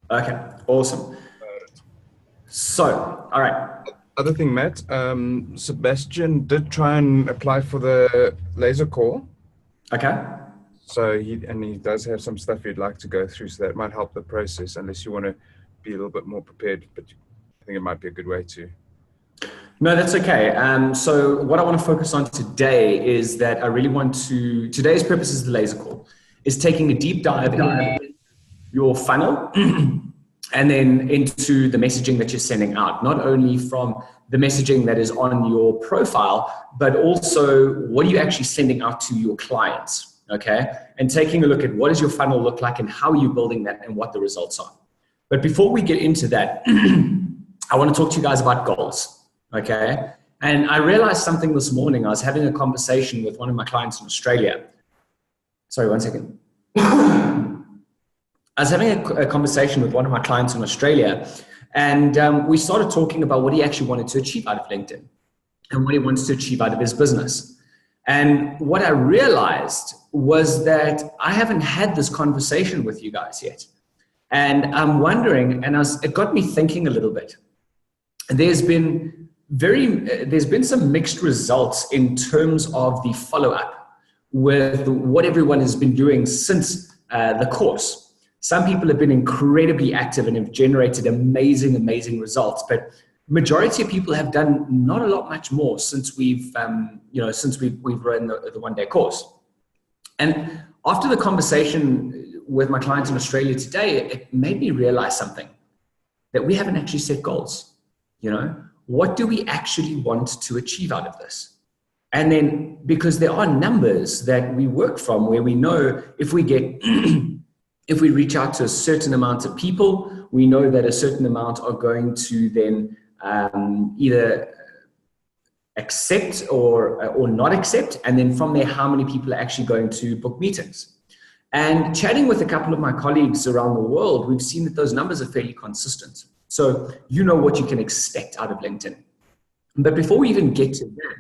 Okay, awesome. So, all right. Other thing, Matt, Sebastian did try and apply for the laser call. Okay. So he does have some stuff he'd like to go through, so that might help the process, unless you want to be a little bit more prepared. But I think it might be a good way to. No, that's okay. So what I want to focus on today is that I really want to, today's purpose is the laser call, is taking a deep dive in your funnel and then into the messaging that you're sending out, not only from the messaging that is on your profile, but also what are you actually sending out to your clients, okay? And taking a look at what does your funnel look like and how are you building that and what the results are. But before we get into that, I want to talk to you guys about goals, okay? And I realized something this morning. I was having a conversation with one of my clients in Australia. Sorry, one second. I was having a conversation with one of my clients in Australia, and we started talking about what he actually wanted to achieve out of LinkedIn and what he wants to achieve out of his business. And what I realized was that I haven't had this conversation with you guys yet. And I'm wondering, and it got me thinking a little bit. There's been some mixed results in terms of the follow-up with what everyone has been doing since the course. Some people have been incredibly active and have generated amazing results, but majority of people have done not a lot much more since we've run the one-day course. And after the conversation with my clients in Australia today, it made me realize something, that we haven't actually set goals. What do we actually want to achieve out of this? And then, because there are numbers that we work from where we know if we get if we reach out to a certain amount of people, we know that a certain amount are going to then either accept or not accept. And then from there, how many people are actually going to book meetings? And chatting with a couple of my colleagues around the world, we've seen that those numbers are fairly consistent. So you know what you can expect out of LinkedIn. But before we even get to that,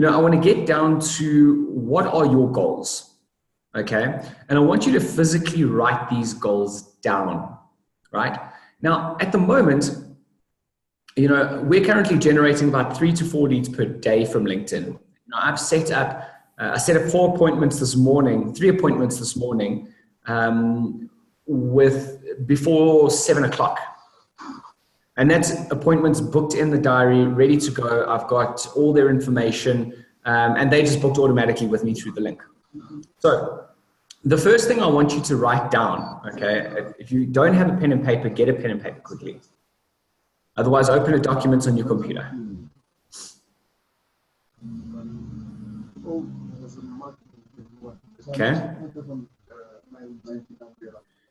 I want to get down to what are your goals? Okay. And I want you to physically write these goals down, right? Now, at the moment, we're currently generating about 3 to 4 leads per day from LinkedIn. I set up 3 appointments this morning, before 7 o'clock. And that's appointments booked in the diary, ready to go. I've got all their information, and they just booked automatically with me through the link. So the first thing I want you to write down, okay, if you don't have a pen and paper, get a pen and paper quickly. Otherwise, open a document on your computer. Okay.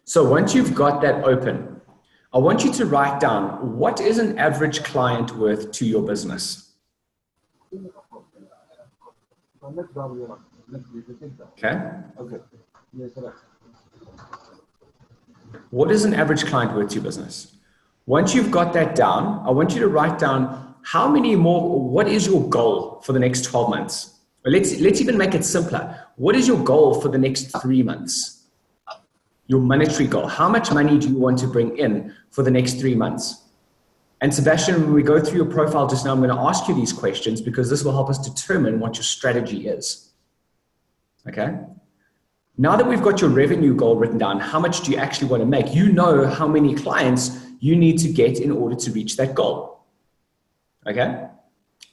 So once you've got that open, I want you to write down, what is an average client worth to your business? Okay. What is an average client worth to your business? Once you've got that down, I want you to write down what is your goal for the next 12 months? Or let's even make it simpler. What is your goal for the next 3 months? Your monetary goal. How much money do you want to bring in for the next 3 months? And Sebastian, when we go through your profile just now, I'm going to ask you these questions because this will help us determine what your strategy is. Okay? Now that we've got your revenue goal written down, how much do you actually want to make? You know how many clients you need to get in order to reach that goal. Okay?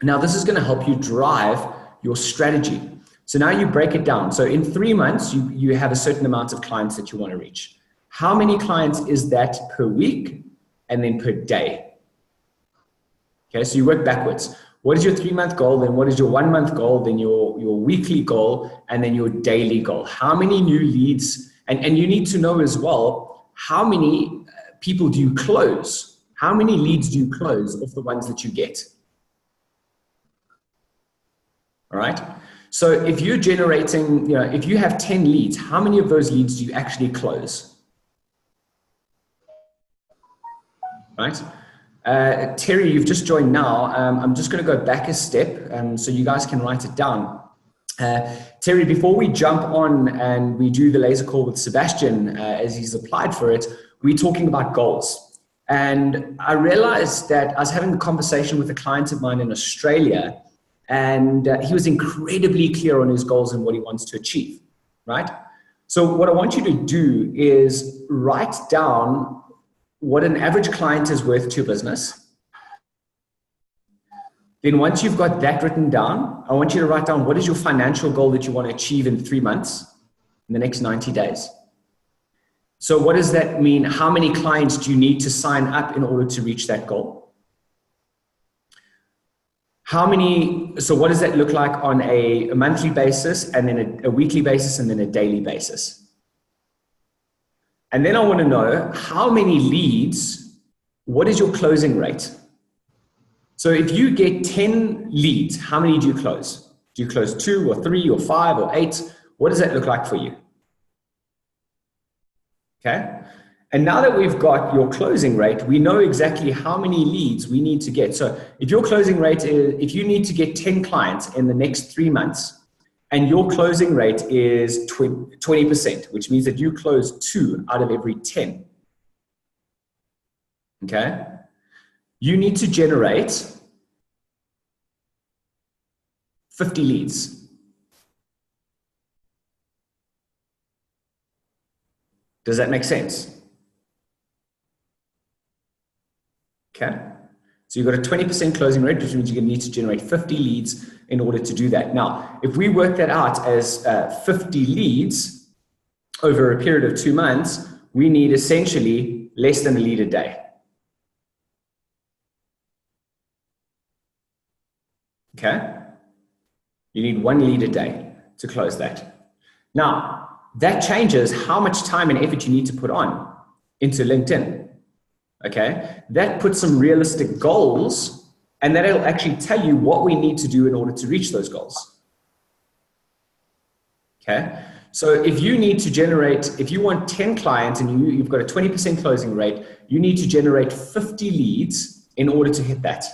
Now this is going to help you drive your strategy. So now you break it down. So in 3 months, you have a certain amount of clients that you want to reach. How many clients is that per week and then per day? Okay, so you work backwards. What is your 3-month goal? Then what is your 1-month goal? Then your weekly goal, and then your daily goal. How many new leads? And you need to know as well, how many people do you close? How many leads do you close of the ones that you get? All right. So if you're generating, if you have 10 leads, how many of those leads do you actually close? Right. Terry, you've just joined now. I'm just going to go back a step so you guys can write it down. Terry, before we jump on and we do the laser call with Sebastian, as he's applied for it, we're talking about goals. And I realized that I was having a conversation with a client of mine in Australia, and he was incredibly clear on his goals and what he wants to achieve, right? So what I want you to do is write down what an average client is worth to your business. Then once you've got that written down, I want you to write down what is your financial goal that you want to achieve in 3 months, in the next 90 days. So what does that mean? How many clients do you need to sign up in order to reach that goal? So what does that look like on a monthly basis, and then a weekly basis, and then a daily basis? And then I want to know how many leads, what is your closing rate? So if you get 10 leads, how many do you close? Do you close 2 or 3 or 5 or 8? What does that look like for you? Okay. And now that we've got your closing rate, we know exactly how many leads we need to get. So if your closing rate is, if you need to get 10 clients in the next 3 months, and your closing rate is 20%, which means that you close 2 out of every 10. Okay. You need to generate 50 leads. Does that make sense? Okay. So you've got a 20% closing rate, which means you're going to need to generate 50 leads in order to do that. Now, if we work that out as 50 leads over a period of 2 months, we need essentially less than a lead a day. Okay. You need 1 lead a day to close that. Now, that changes how much time and effort you need to put on into LinkedIn. Okay. That puts some realistic goals, and that'll actually tell you what we need to do in order to reach those goals. Okay. So if you need to generate, if you want 10 clients and you've got a 20% closing rate, you need to generate 50 leads in order to hit that.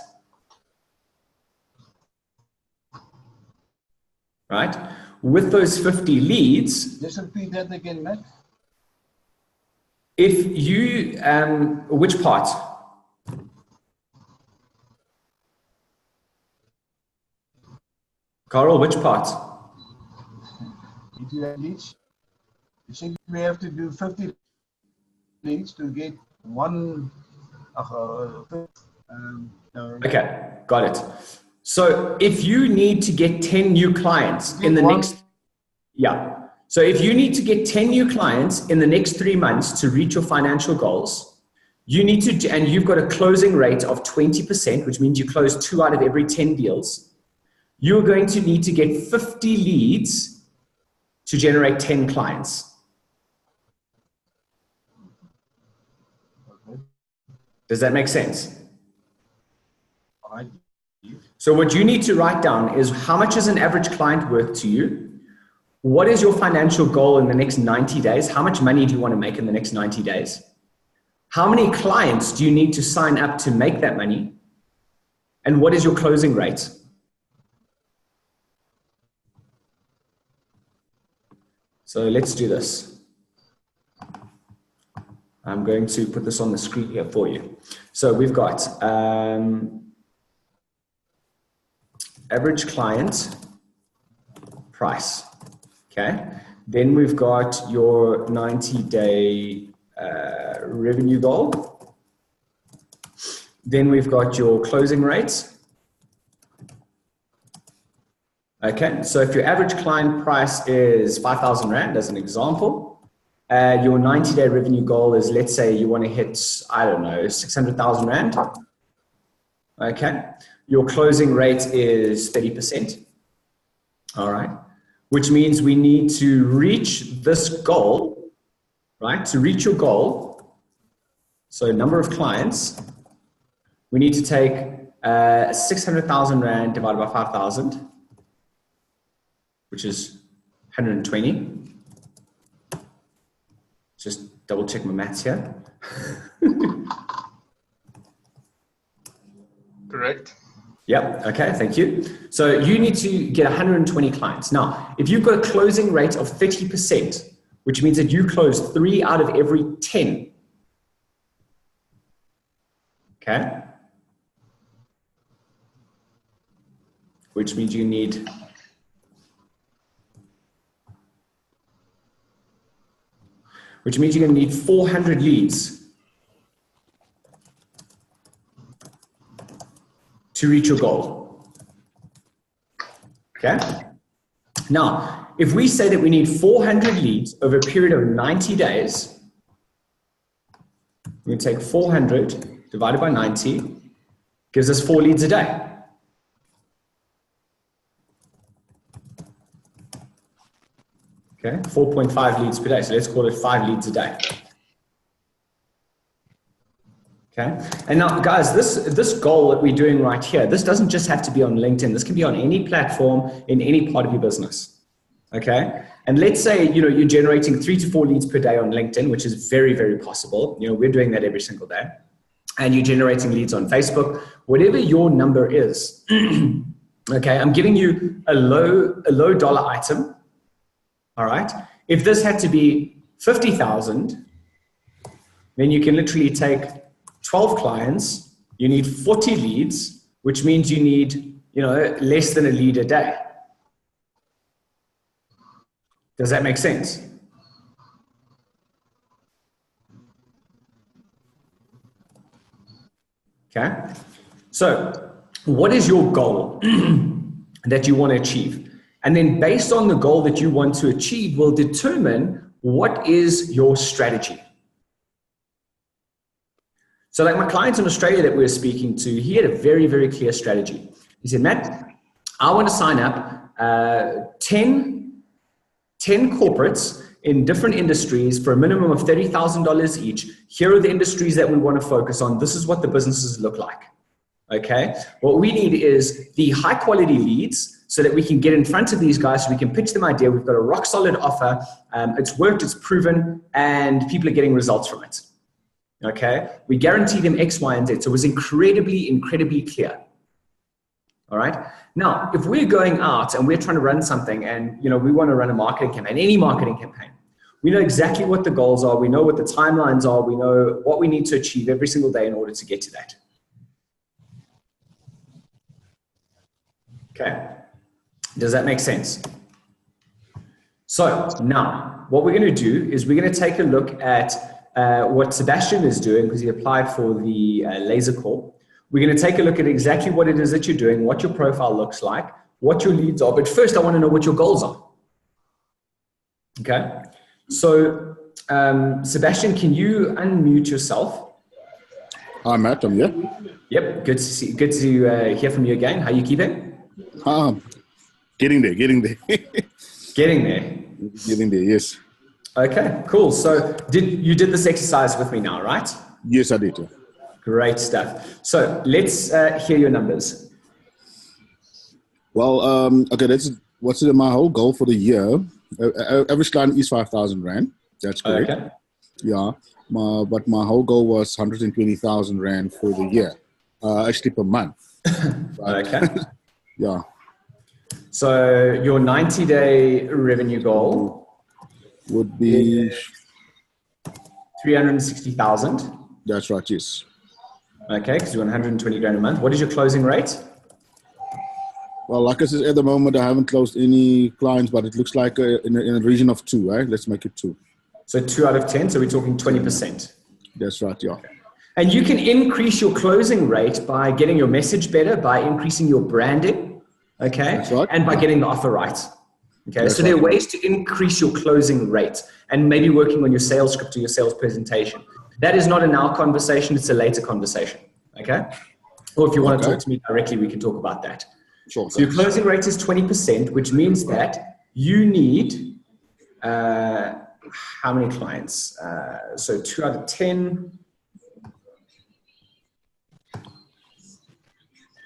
Right? With those 50 leads. Just repeat that again, Matt. If you, which part? Carl, which part? Into that leads. You think we have to do 50 leads to get one. Okay, got it. So if you need to get 10 new clients in the next, so if you need to get 10 new clients in the next 3 months to reach your financial goals, you need to, and you've got a closing rate of 20%, which means you close 2 out of every 10 deals, you're going to need to get 50 leads to generate 10 clients. Does that make sense? So what you need to write down is how much is an average client worth to you? What is your financial goal in the next 90 days? How much money do you want to make in the next 90 days? How many clients do you need to sign up to make that money? And what is your closing rate? So let's do this. I'm going to put this on the screen here for you. So we've got average client price. Okay. Then we've got your 90-day revenue goal. Then we've got your closing rates. Okay. So if your average client price is 5,000 Rand as an example, your 90-day revenue goal is, let's say you want to hit, I don't know, 600,000 Rand. Okay. Your closing rate is 30%. All right. Which means we need to reach this goal, right? To reach your goal, so number of clients, we need to take 600,000 Rand divided by 5,000, which is 120. Just double check my maths here. Correct. Yep. Okay. Thank you. So you need to get 120 clients. Now, if you've got a closing rate of 30%, which means that you close 3 out of every 10, Okay. Which means you need you're going to need 400 leads to reach your goal. Okay? Now, if we say that we need 400 leads over a period of 90 days, we take 400 divided by 90, gives us 4 leads a day. Okay, 4.5 leads per day. So let's call it 5 leads a day. Okay, and now guys, this goal that we're doing right here, this doesn't just have to be on LinkedIn. This can be on any platform in any part of your business. Okay, and let's say you're generating 3 to 4 leads per day on LinkedIn, which is very, very possible. We're doing that every single day, and you're generating leads on Facebook. Whatever your number is, okay, I'm giving you a low dollar item. All right. If this had to be 50,000, then you can literally take 12 clients. You need 40 leads, which means you need, less than a lead a day. Does that make sense? Okay. So what is your goal that you want to achieve? And then based on the goal that you want to achieve will determine what is your strategy. So like my client in Australia that we were speaking to, he had a very, very clear strategy. He said, Matt, I want to sign up 10 corporates in different industries for a minimum of $30,000 each. Here are the industries that we want to focus on. This is what the businesses look like. Okay. What we need is the high quality leads so that we can get in front of these guys so we can pitch them idea. We've got a rock solid offer. It's worked, it's proven, and people are getting results from it. Okay. We guarantee them X, Y, and Z. So it was incredibly, incredibly clear. All right. Now, if we're going out and we're trying to run something and, we want to run a marketing campaign, any marketing campaign, we know exactly what the goals are. We know what the timelines are. We know what we need to achieve every single day in order to get to that. Okay. Does that make sense? So now what we're going to do is we're going to take a look at what Sebastian is doing because he applied for the laser call. We're going to take a look at exactly what it is that you're doing, what your profile looks like, what your leads are. But first, I want to know what your goals are. Okay. So Sebastian, can you unmute yourself? Hi, Matt. I'm here. Yep. Good to see. Good to hear from you again. How are you keeping? Getting there. Getting there. Getting there. Yes. Okay. Cool. So you did this exercise with me now, right? Yes, I did. Yeah. Great stuff. So let's hear your numbers. Well, okay. What's my whole goal for the year? Average client is 5,000 Rand. That's correct. Okay. Yeah. But my whole goal was 120,000 Rand for the year. Actually per month. Okay. Yeah. So your 90-day revenue goal would be 360,000. That's right. Yes. Okay, because you're 120 grand a month. What is your closing rate? Well, like I said, at the moment, I haven't closed any clients, but it looks like in a region of 2, right? Let's make it 2. So 2 out of 10. So we're talking 20%. That's right. Yeah. Okay. And you can increase your closing rate by getting your message better, by increasing your branding, okay? That's right. And by getting the offer right, okay? That's so there are right. ways to increase your closing rate and maybe working on your sales script or your sales presentation. That is not a now conversation, it's a later conversation, okay? Or if you want to talk to me directly, we can talk about that. Sure. So your closing rate is 20%, which means that you need, how many clients? So 2 out of 10.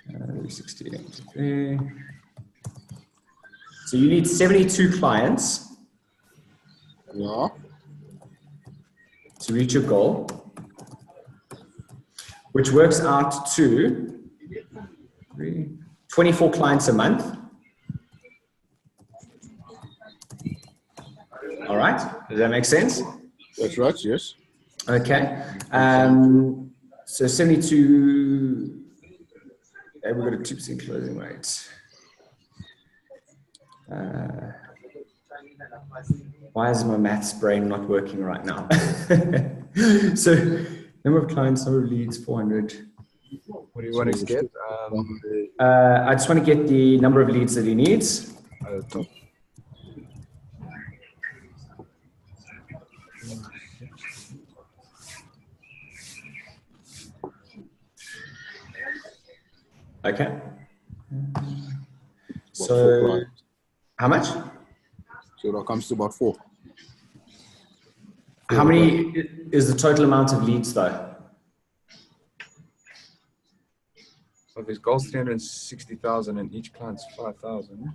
363. So you need 72 clients. Yeah. To reach your goal, which works out to 24 clients a month. All right. Does that make sense? That's right. Yes. Okay. So 72, and we've got a 2% closing rate. Why is my maths brain not working right now? So number of clients, number of leads, 400. What do you want to get? I just want to get the number of leads that he needs. Okay. So how much? So that comes to about 4. How many is the total amount of leads though? So his goal's 360,000 and each client's 5,000.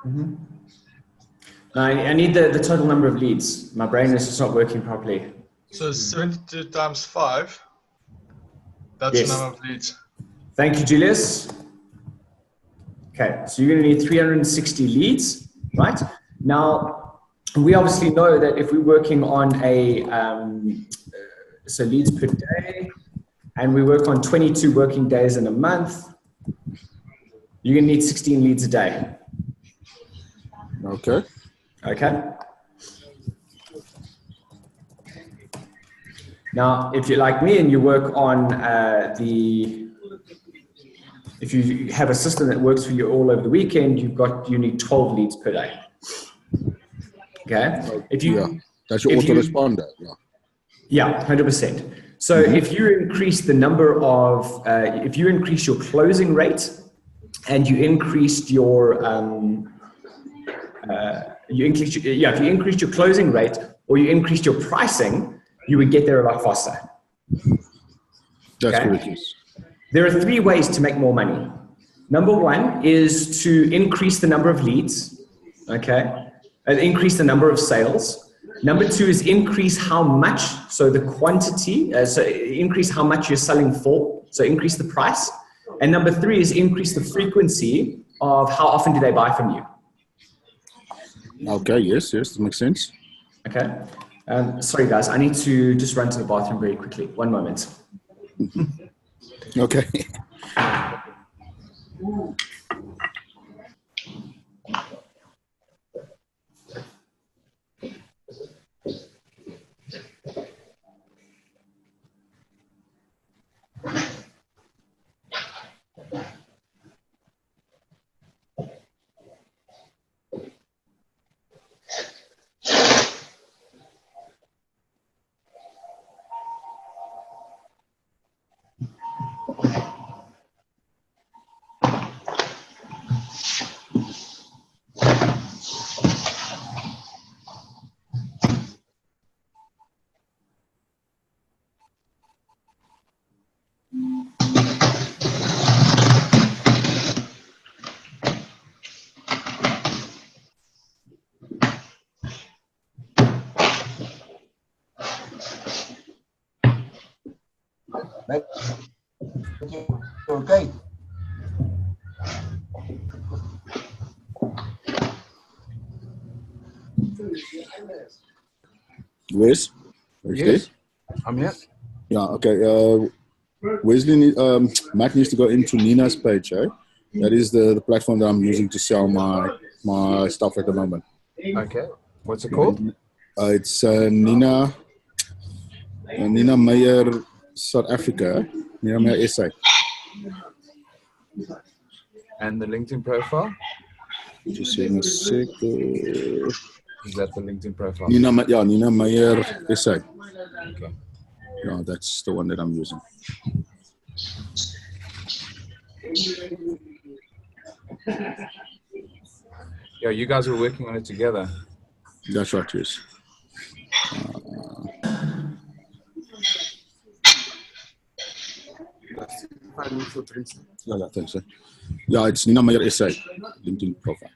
Mm-hmm. I need the total number of leads. My brain is just not working properly. So 72 times 5, that's Yes. the number of leads. Thank you, Julius. Okay, so you're going to need 360 leads, right? Now, we obviously know that if we're working on so leads per day, and we work on 22 working days in a month, you're going to need 16 leads a day. Okay. Okay. Now, if you're like me and you work on if you have a system that works for you all over the weekend, you need 12 leads per day. Okay. If you, that's your autoresponder. Yeah, 100%. So if you increase the number of, if you increase your closing rate and you increase your, if you increase your closing rate or you increase your pricing, you would get there a lot faster. That's correct. Yes. There are 3 ways to make more money. Number 1 is to increase the number of leads, okay, and increase the number of sales. Number 2 is increase how much, so the quantity, so increase how much you're selling for, so increase the price. And number 3 is increase the frequency of how often do they buy from you. Okay, yes, that makes sense. Okay. Sorry guys, I need to just run to the bathroom very quickly. One moment. Okay. Okay. Wes? Yes, I'm here. Yeah, okay. Wesley, Matt needs to go into Nina's page, eh? That is the platform that I'm using to sell my stuff at the moment. Okay. What's it called? It's Nina Meyer, South Africa. Nina Meyer SA. And the LinkedIn profile? Just in a sec. Is that the LinkedIn profile? Nina Meyer SA. Okay. Yeah, that's the one that I'm using. Yeah, you guys were working on it together. That's right, yes. Yeah, thanks. Yeah, it's Nina Meyer SA, LinkedIn profile.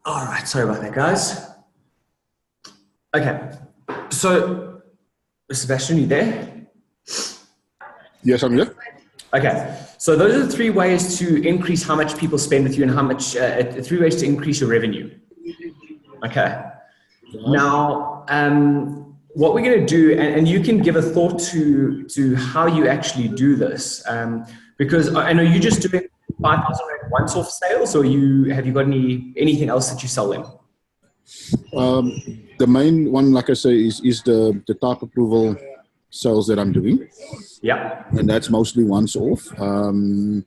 All All right, sorry about that, guys. Okay, so Sebastian, you there? Yes, I'm here. Okay, so those are the 3 ways to increase how much people spend with you and how much, 3 ways to increase your revenue. Okay. Now, what we're going to do, and you can give a thought to how you actually do this, because I know you're just doing 5,000 Rand once-off sales, or have you got anything else that you sell them? The main one, like I say, is the type approval sales that I'm doing. Yeah. And that's mostly once off. I'm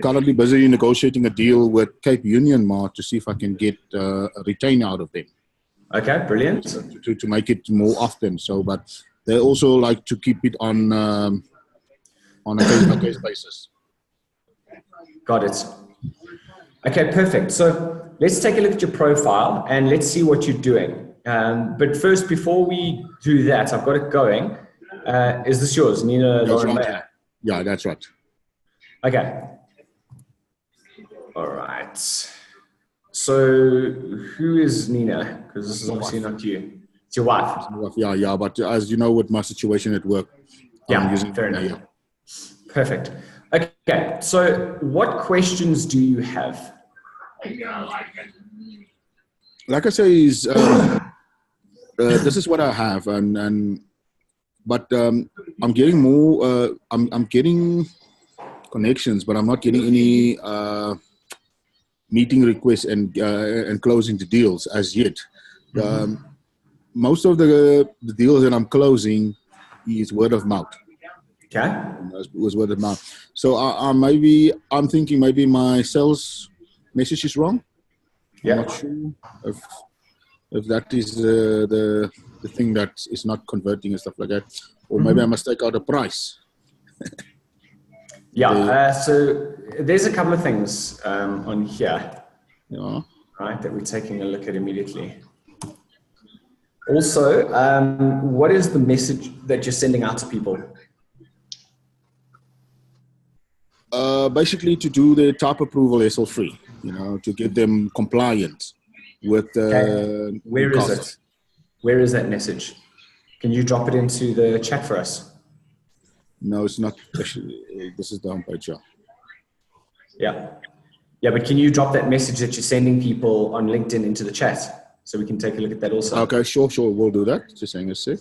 currently busy negotiating a deal with Cape Union Mart to see if I can get a retain out of them. Okay, brilliant. To make it more often. So, but they also like to keep it on a case-by-case basis. Got it. Okay, perfect. So let's take a look at your profile and let's see what you're doing. But first, before we do that, I've got it going. Is this yours, Nina Lauren Mayer? Yeah, that's right. Okay. All right. So who is Nina? Because this is obviously not you. It's your wife. Yeah. But as you know, with my situation at work, I'm using fair Nina, enough. Perfect. Okay. So what questions do you have? Like I say, is this is what I have, but I'm getting more. I'm getting connections, but I'm not getting any meeting requests and closing the deals as yet. Most of the deals that I'm closing is word of mouth. Okay. It was word of mouth. So I'm thinking maybe my sales message is wrong. Yeah. I'm not sure if that is the thing that is not converting and stuff like that, or maybe I must take out a price. Yeah. So there's a couple of things on here, Yeah. right, that we're taking a look at immediately. Also, what is the message that you're sending out to people? Basically, to do the type approval hassle-free, to get them compliant with. Okay. Where is it? Where is that message? Can you drop it into the chat for us? No, it's not. Actually, this is the homepage. Yeah. Yeah, but can you drop that message that you're sending people on LinkedIn into the chat so we can take a look at that also? Okay, sure. We'll do that. Just hang a sec.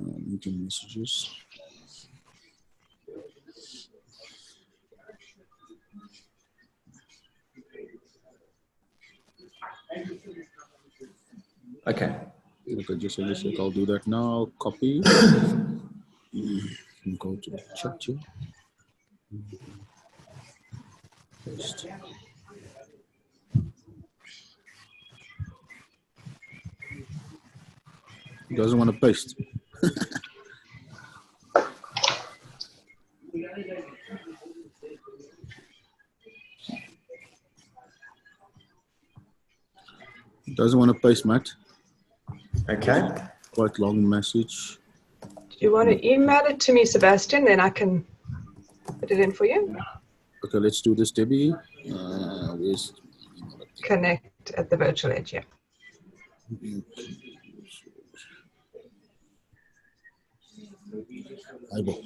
LinkedIn messages. Okay. Okay, just hang a sec. I'll do that now. Copy. Go to the chat here. Paste. He doesn't want to paste. He doesn't want to paste, Matt. Okay. Quite long message. Do you want to email it to me, Sebastian? Then I can put it in for you. Okay, let's do this, Debbie. Connect at the virtual edge, yeah. Eyeball.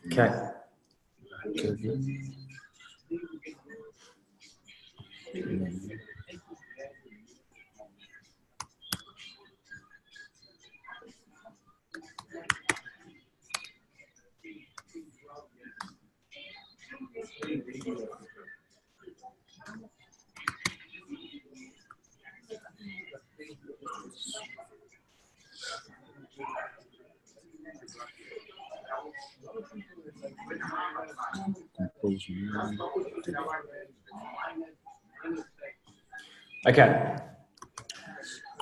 Okay. Kevin. Okay.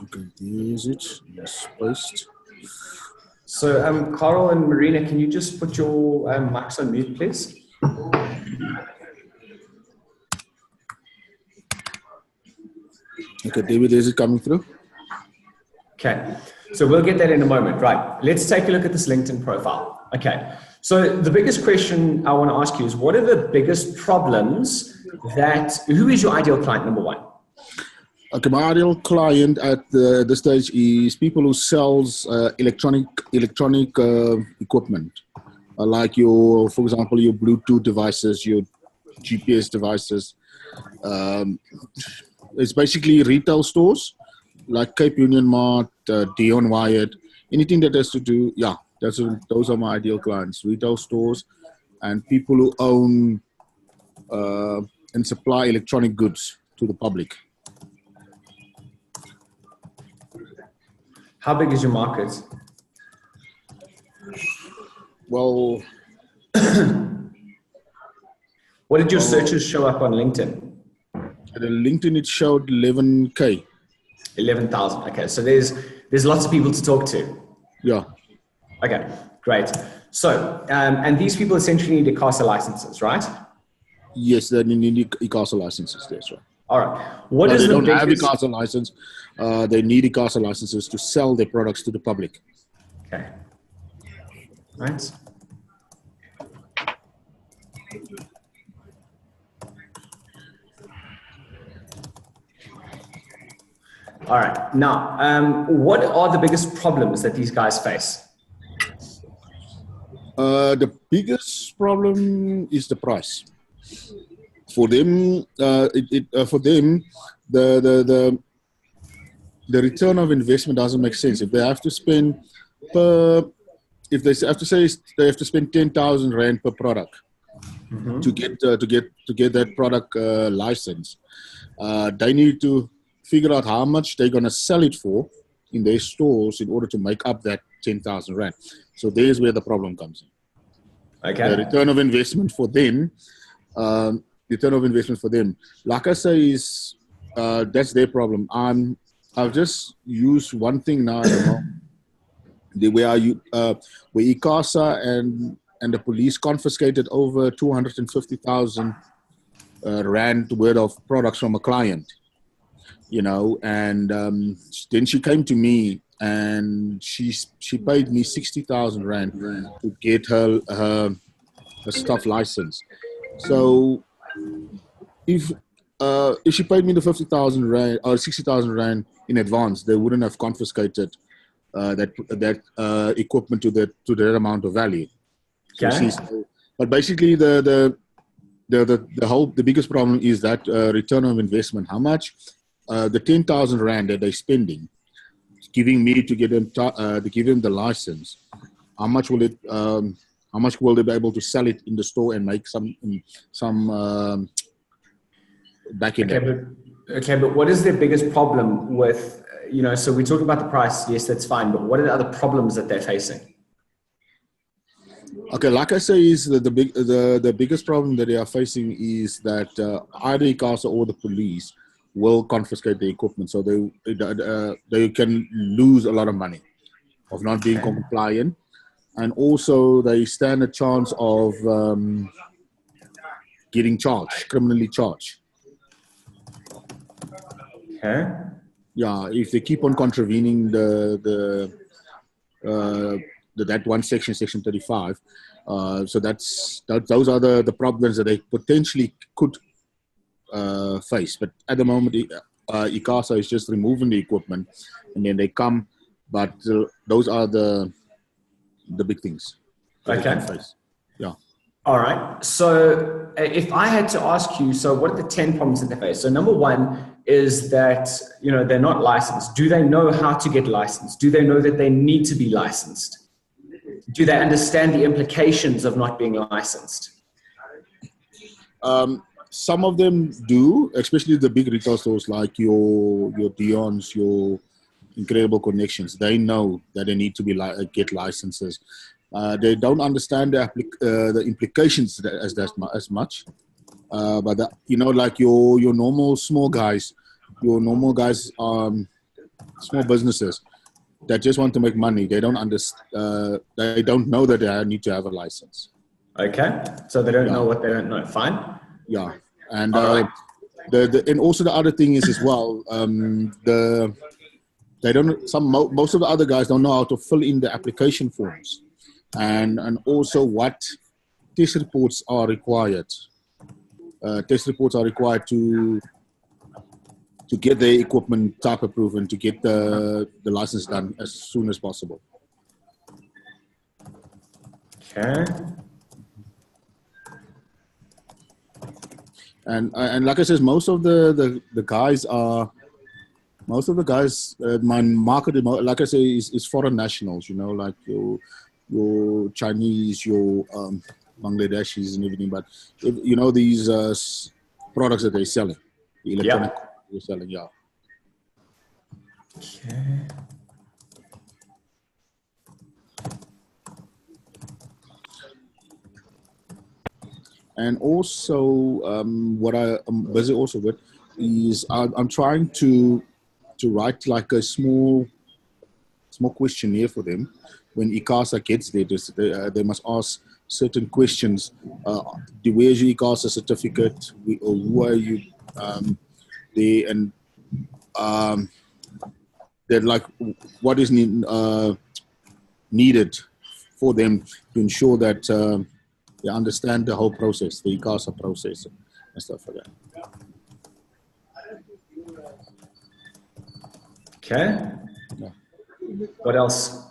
Okay, there's it. Yes, paste. So, Carl and Marina, can you just put your mics on mute, please? Okay, David, is it coming through? Okay. So we'll get that in a moment. Right. Let's take a look at this LinkedIn profile. Okay. So the biggest question I want to ask you is, what are the biggest problems who is your ideal client, number one? Okay, my ideal client at this stage is people who sells electronic equipment, like for example, your Bluetooth devices, your GPS devices. It's basically retail stores like Cape Union Mart, Dion Wyatt, anything that has to do. Yeah, those are my ideal clients: retail stores and people who own and supply electronic goods to the public. How big is your market? Well, what did your searches show up on LinkedIn? At LinkedIn, it showed 11K. 11,000. Okay, so there's lots of people to talk to. Yeah. Okay, great. So, and these people essentially need ICASA licenses, right? Yes, they need ICASA licenses. That's right. All right. What is they the don't have biggest... ICASA license. They need ICASA licenses to sell their products to the public. Okay. Right. All right. Now, what are the biggest problems that these guys face? The biggest problem is the price. For them, the return of investment doesn't make sense. If they have to spend if they have to say they have to spend 10,000 Rand per product to get that product license, they need to figure out how much they're going to sell it for in their stores in order to make up that 10,000 Rand. So there's where the problem comes in. Okay. The return of investment for them. Like I say, is that's their problem. I've just used one thing now. Where ICASA and the police confiscated over 250,000 Rand worth of products from a client. And then she came to me and she paid me 60,000 Rand to get her stuff license. So if she paid me the 50,000 Rand or 60,000 Rand in advance, they wouldn't have confiscated that equipment to that amount of value. Okay. But basically, the biggest problem is that return of investment. How much the 10,000 Rand that they're spending, giving me to give them the license, how much will they be able to sell it in the store and make some back in it? Okay, but what is their biggest problem with, so we talk about the price, yes, that's fine, but what are the other problems that they're facing? Okay, like I say, is the biggest problem that they are facing is that either ICASA or the police will confiscate the equipment, so they can lose a lot of money of not being compliant, and also they stand a chance of getting criminally charged. Okay. Yeah, if they keep on contravening that one section 35. So those are the problems that they potentially could face. But at the moment, ICASA is just removing the equipment, and then they come. But those are the big things that they can face. Yeah. All right. So if I had to ask you, so what are the 10 problems that they face? So number one is that, they're not licensed. Do they know how to get licensed? Do they know that they need to be licensed? Do they understand the implications of not being licensed? Some of them do, especially the big retail stores like your Dion's, your Incredible Connections. They know that they need to get licenses. They don't understand the implications as much. But like your normal small guys, small businesses that just want to make money. They don't understand. They don't know that they need to have a license. Okay, so they don't know what they don't know. Fine. Yeah, and and also the other thing is as well they don't. Most of the other guys don't know how to fill in the application forms, and also what test reports are required. Test reports are required to get their equipment type approved and to get the license done as soon as possible. Okay. And like I said, most of the guys my market, like I say, is foreign nationals. You know, like your Chinese, your Bangladeshis and everything. But you know these products that they're selling, the electronic they're selling, yeah. Okay. And also, what I'm busy also with is I'm trying to write like a small questionnaire for them. When ICASA gets there, they must ask certain questions. Where's your ICASA certificate? Or who are you there? And they're like, what is needed for them to ensure that they understand the whole process, the ICASA process and stuff like that. Okay. Yeah. What else?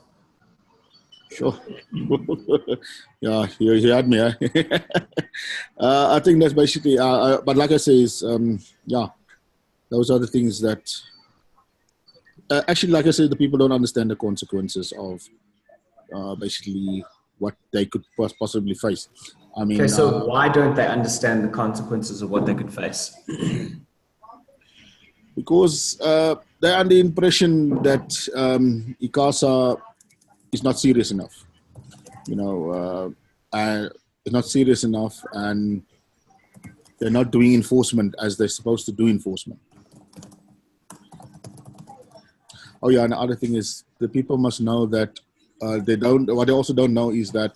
Sure. Yeah, you had me. I think that's basically, but like I say, is yeah, those are the things that, actually, like I said, the people don't understand the consequences of basically what they could possibly face. I mean, Okay, so why don't they understand the consequences of what they could face? Because they're under the impression that ICASA is not serious enough. You know, it's not serious enough, and they're not doing enforcement as they're supposed to do enforcement. Oh yeah, and the other thing is the people must know that what they also don't know is that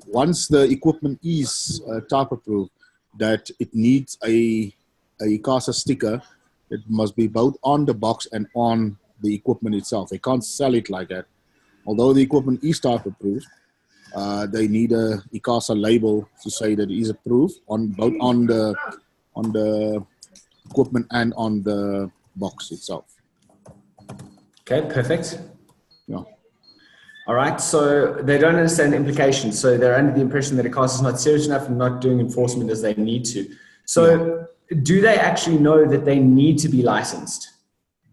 once the equipment is type approved, that it needs a ICASA sticker. It must be both on the box and on the equipment itself. They can't sell it like that. Although the equipment is type approved, they need a ICASA label to say that it is approved on both on the equipment and on the box itself. Okay, perfect. Yeah. All right, so they don't understand the implications. So they're under the impression that ICASA is not serious enough and not doing enforcement as they need to. So do they actually know that they need to be licensed?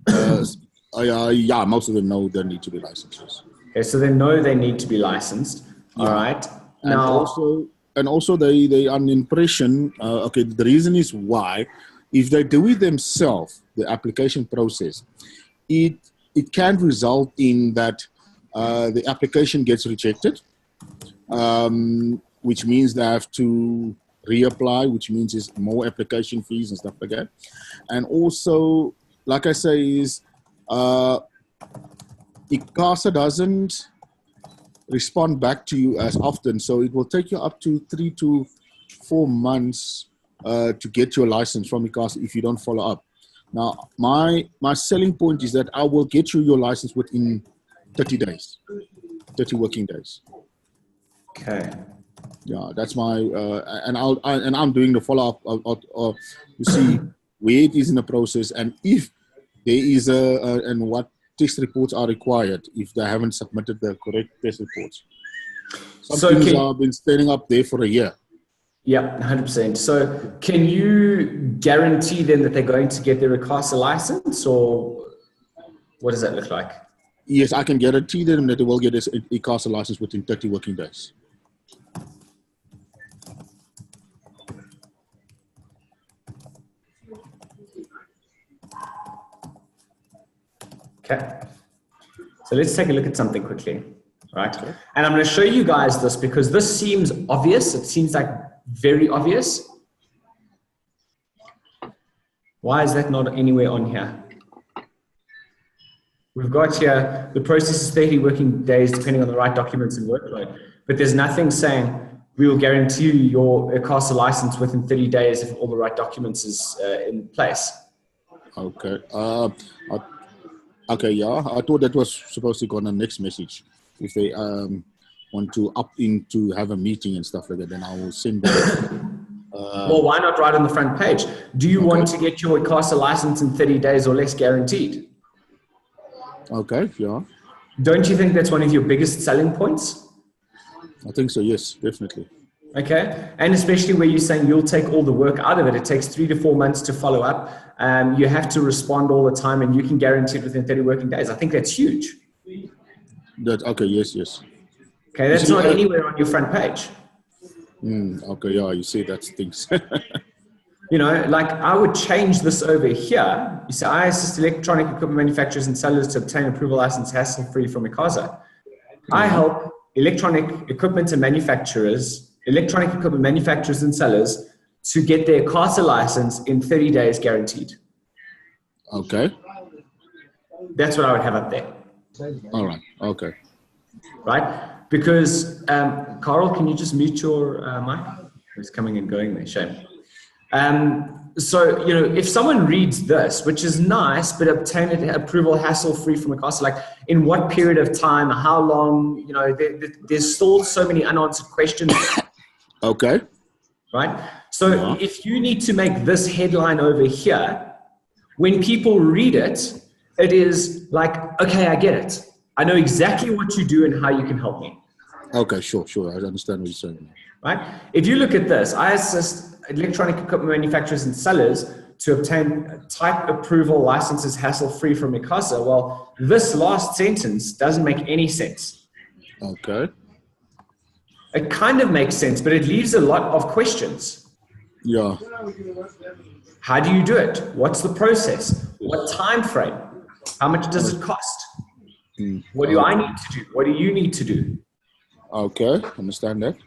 Yeah, most of them know they need to be licensed. Okay, so they know they need to be licensed. All right. And also they are an impression, okay, the reason is why, if they do it themselves, the application process, it can result in that the application gets rejected, which means they have to reapply, which means it's more application fees and stuff like that. And also, like I say, is ICASA doesn't respond back to you as often, so it will take you up to 3 to 4 months to get your license from ICASA if you don't follow up. Now, my selling point is that I will get you your license within 30 days, 30 working days. Okay. Yeah, that's my and I'm doing the follow up to see where it is in the process and if there is and what test reports are required if they haven't submitted the correct test reports. Some things have been standing up there for a year. Yeah, 100%. So can you guarantee them that they're going to get their ICASA license, or what does that look like? Yes, I can guarantee them that they will get this ICASA license within 30 working days. Okay. So let's take a look at something quickly, right? Okay. And I'm going to show you guys this because this seems obvious. It seems like very obvious. Why is that not anywhere on here? We've got here, the process is 30 working days depending on the right documents and workload. But there's nothing saying we will guarantee you your ICASA license within 30 days if all the right documents is in place. Okay. Okay, yeah. I thought that was supposed to go on the next message. If they want to opt in to have a meeting and stuff like that, then I will send that. Well, why not write on the front page? Do you want to get your ICASA license in 30 days or less guaranteed? Okay, yeah. Don't you think that's one of your biggest selling points? I think so, yes, definitely. Okay, and especially where you're saying you'll take all the work out of it. It takes 3 to 4 months to follow up. You have to respond all the time, and you can guarantee it within 30 working days. I think that's huge. Okay, yes. Okay, that's not anywhere on your front page. Okay, yeah, you see, that's things. You know, like I would change this over here. You say, I assist electronic equipment manufacturers and sellers to obtain approval license hassle-free from ICASA. I help electronic equipment manufacturers and sellers to get their ICASA license in 30 days guaranteed. Okay. That's what I would have up there. All right, okay. Right? Because, Carl, can you just mute your mic? It's coming and going there, shame. So, you know, if someone reads this, which is nice, but obtain approval hassle-free from ICASA, like in what period of time, how long, you know, there's still so many unanswered questions. Okay. Right? So if you need to make this headline over here, when people read it, it is like, okay, I get it. I know exactly what you do and how you can help me. Okay, sure. I understand what you're saying. Right? If you look at this, I assist electronic equipment manufacturers and sellers to obtain type approval licenses hassle-free from ICASA. Well, this last sentence doesn't make any sense. Okay. It kind of makes sense, but it leaves a lot of questions. Yeah. How do you do it? What's the process? What time frame? How much does it cost? What do I need to do? What do you need to do? Okay, understand that.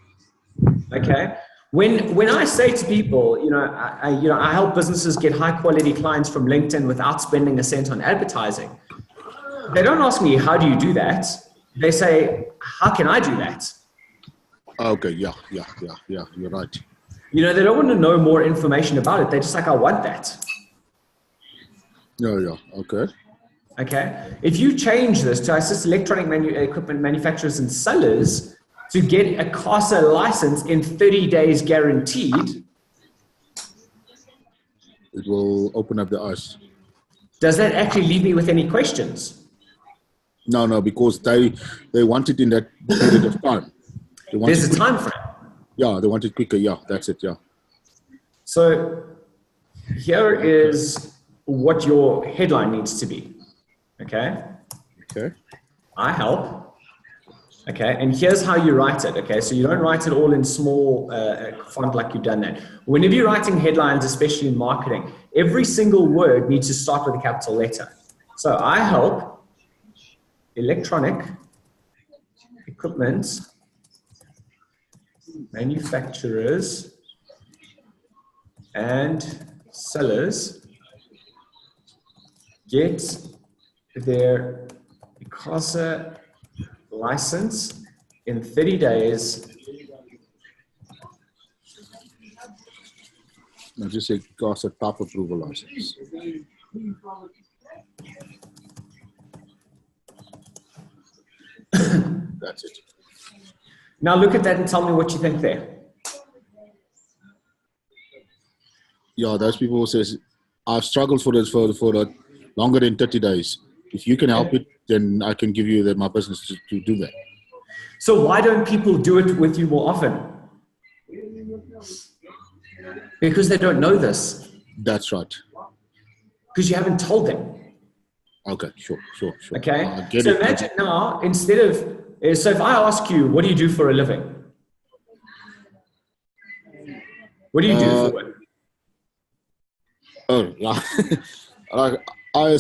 Okay. When I say to people, I help businesses get high quality clients from LinkedIn without spending a cent on advertising. They don't ask me, how do you do that? They say, how can I do that? Okay, yeah, you're right. You know, they don't want to know more information about it. They're just like, I want that. Yeah, okay. Okay. If you change this to assist electronic equipment manufacturers and sellers to get a ICASA license in 30 days guaranteed, it will open up the eyes. Does that actually leave me with any questions? No, because they want it in that period of time. There's a time frame. Yeah, they want it quicker. Yeah, that's it. Yeah. So here is what your headline needs to be. Okay. I help. Okay. And here's how you write it. Okay. So you don't write it all in small font like you've done that. Whenever you're writing headlines, especially in marketing, every single word needs to start with a capital letter. So I help electronic equipment manufacturers and sellers get their ICASA license in 30 days. Now just say ICASA top approval license. That's it. Now look at that and tell me what you think there. Yeah, those people who says, I've struggled for this for longer than 30 days. If you can help it, then I can give you my business to do that. So why don't people do it with you more often? Because they don't know this. That's right. Because you haven't told them. Okay, sure. Okay, so imagine now, instead of, so if I ask you, what do you do for a living? What do you do for work? Oh, yeah. I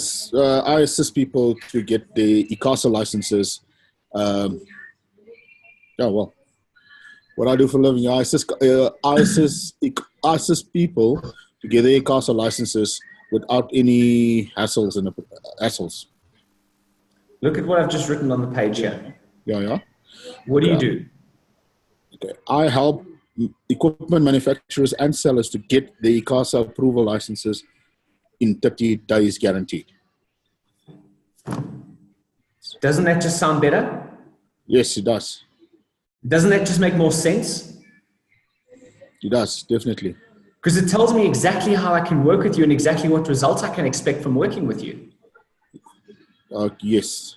assist people to get the ICASA licenses. Yeah, well, what I do for a living, I assist people to get the ICASA licenses without any hassles. Look at what I've just written on the page here. Yeah. What do you do? Okay, I help equipment manufacturers and sellers to get the ICASA approval licenses in 30 days guaranteed. Doesn't that just sound better? Yes, it does. Doesn't that just make more sense? It does, definitely. Because it tells me exactly how I can work with you and exactly what results I can expect from working with you. Yes.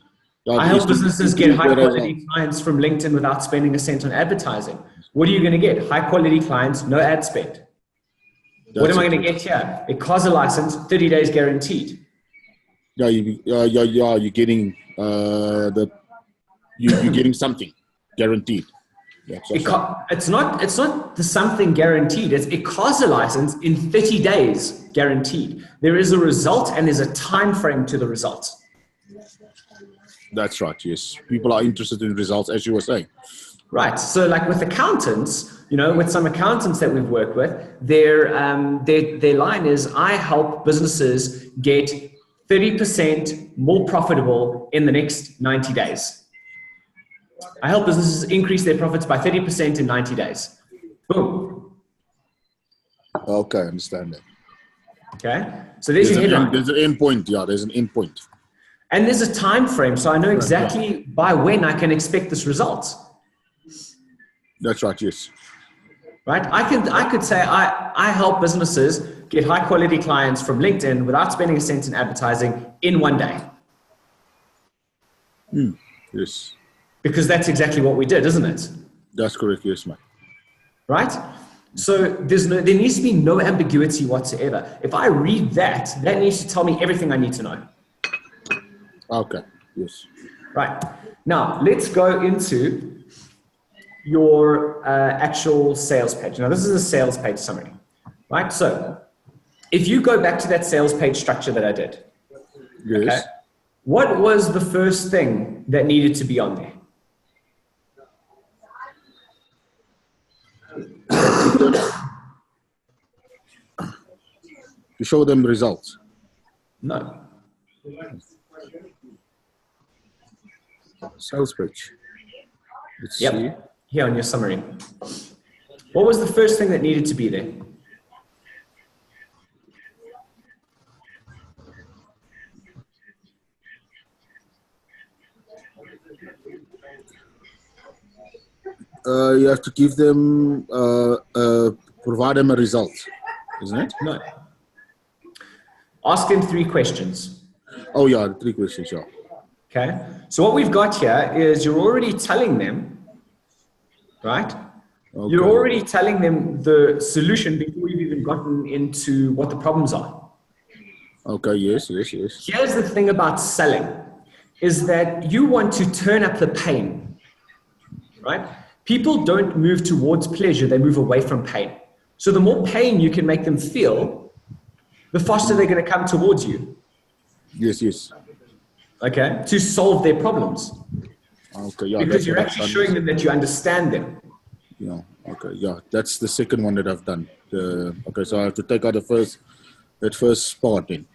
I help businesses get high quality clients from LinkedIn without spending a cent on advertising. What are you going to get? High quality clients, no ad spend. What am I going to get here? A CASA license, 30 days guaranteed. Yeah, you're getting you're getting something guaranteed. Yeah, It's not the something guaranteed. It's a CASA license in 30 days guaranteed. There is a result and there's a time frame to the results. That's right. Yes, people are interested in results, as you were saying. Right. So, like with accountants, with some accountants that we've worked with, their line is, I help businesses get 30% more profitable in the next 90 days. I help businesses increase their profits by 30% in 90 days. Boom. Okay, I understand that. Okay. So there's your headline. There's an end point. Yeah, there's an end point. And there's a time frame, so I know exactly by when I can expect this result. That's right. Yes. Right. I could say I help businesses get high quality clients from LinkedIn without spending a cent in advertising in 1 day. Yes. Because that's exactly what we did, isn't it? That's correct. Yes, mate. Right. So there needs to be no ambiguity whatsoever. If I read that needs to tell me everything I need to know. Okay. Yes. Right. Now let's go into your actual sales page. Now this is a sales page summary, right? So if you go back to that sales page structure that I did, yes. Okay, what was the first thing that needed to be on there? To show them results. No. Sales page. Let's Yep. see. Here on your summary. What was the first thing that needed to be there? You have to give them, provide them a result, isn't it? No. Ask them 3 questions. Oh yeah, 3 questions, yeah. Okay. So what we've got here is you're already telling them, right? Okay. You're already telling them the solution before you've even gotten into what the problems are. Okay, yes. Here's the thing about selling, is that you want to turn up the pain, right? People don't move towards pleasure, they move away from pain. So the more pain you can make them feel, the faster they're going to come towards you. Yes. Okay, to solve their problems. Okay, yeah. Because you're actually showing them that you understand them. Yeah, okay, yeah. That's the second one that I've done. Okay, so I have to take out that first part then.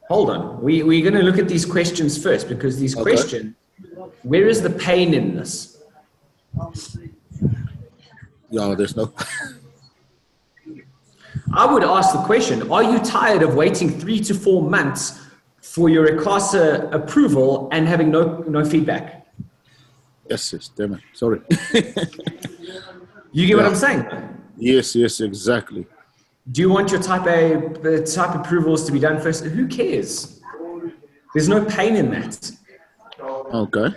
Hold on, we're going to look at these questions first, because these questions, where is the pain in this? Yeah, there's no. I would ask the question, are you tired of waiting 3 to 4 months for your ICASA approval and having no feedback? Yes, damn it. Sorry. You get what I'm saying? Yes, exactly. Do you want your type approvals to be done first? Who cares? There's no pain in that. Okay.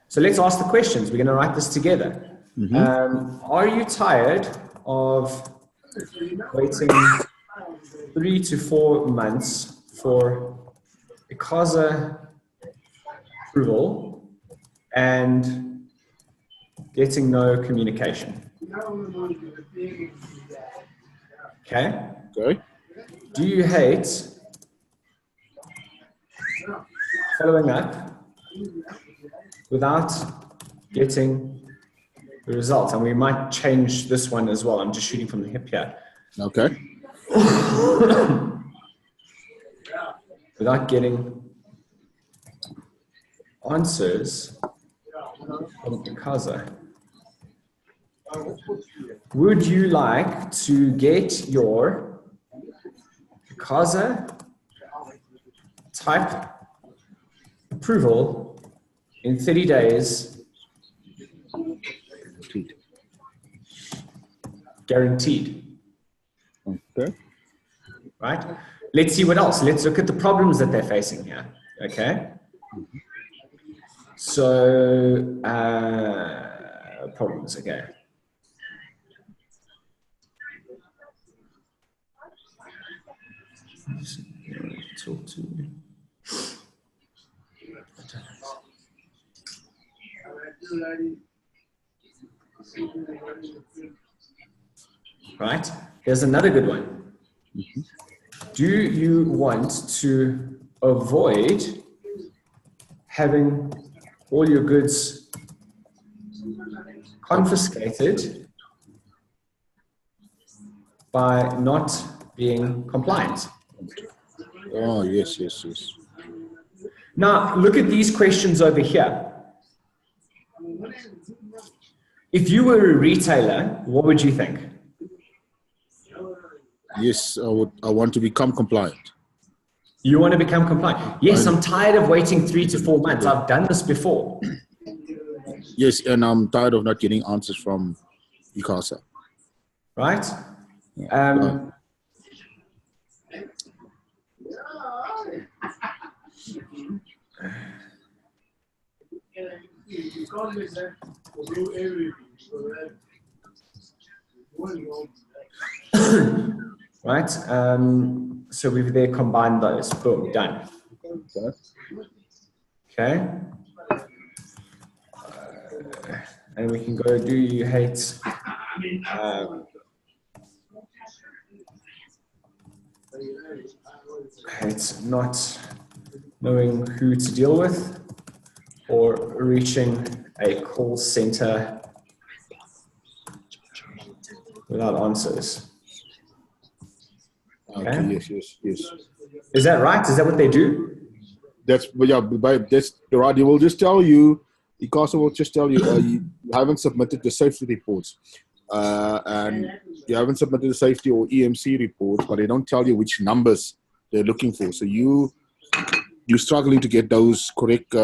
So let's ask the questions. We're going to write this together. Are you tired of waiting 3 to 4 months for ICASA approval and getting no communication? Okay. Do you hate following up without getting the results? And we might change this one as well. I'm just shooting from the hip here. Okay. Without getting answers from ICASA. Would you like to get your ICASA type approval in 30 days, guaranteed. Okay. Right? Let's see what else. Let's look at the problems that they're facing here. Okay. So, problems. Okay. Talk to you. Right. Here's another good one. Do you want to avoid having all your goods confiscated by not being compliant? Oh, yes, yes, yes. Now, look at these questions over here. If you were a retailer, what would you think? Yes, I want to become compliant. You want to become compliant? Yes, I'm tired of waiting 3 to 4 months. I've done this before. Yes, and I'm tired of not getting answers from ICASA. Right? Right? So we've there combined those. Boom, done. Okay. And we can go, do you hate hate not knowing who to deal with or reaching a call center without answers? Okay. Yes, yes, yes. Is that right? Is that what they do? That's, but yeah, that's right. They will just tell you, ICASA will just tell you, you haven't submitted the safety reports, and you haven't submitted the safety or EMC reports, but they don't tell you which numbers they're looking for. So you're struggling to get those correct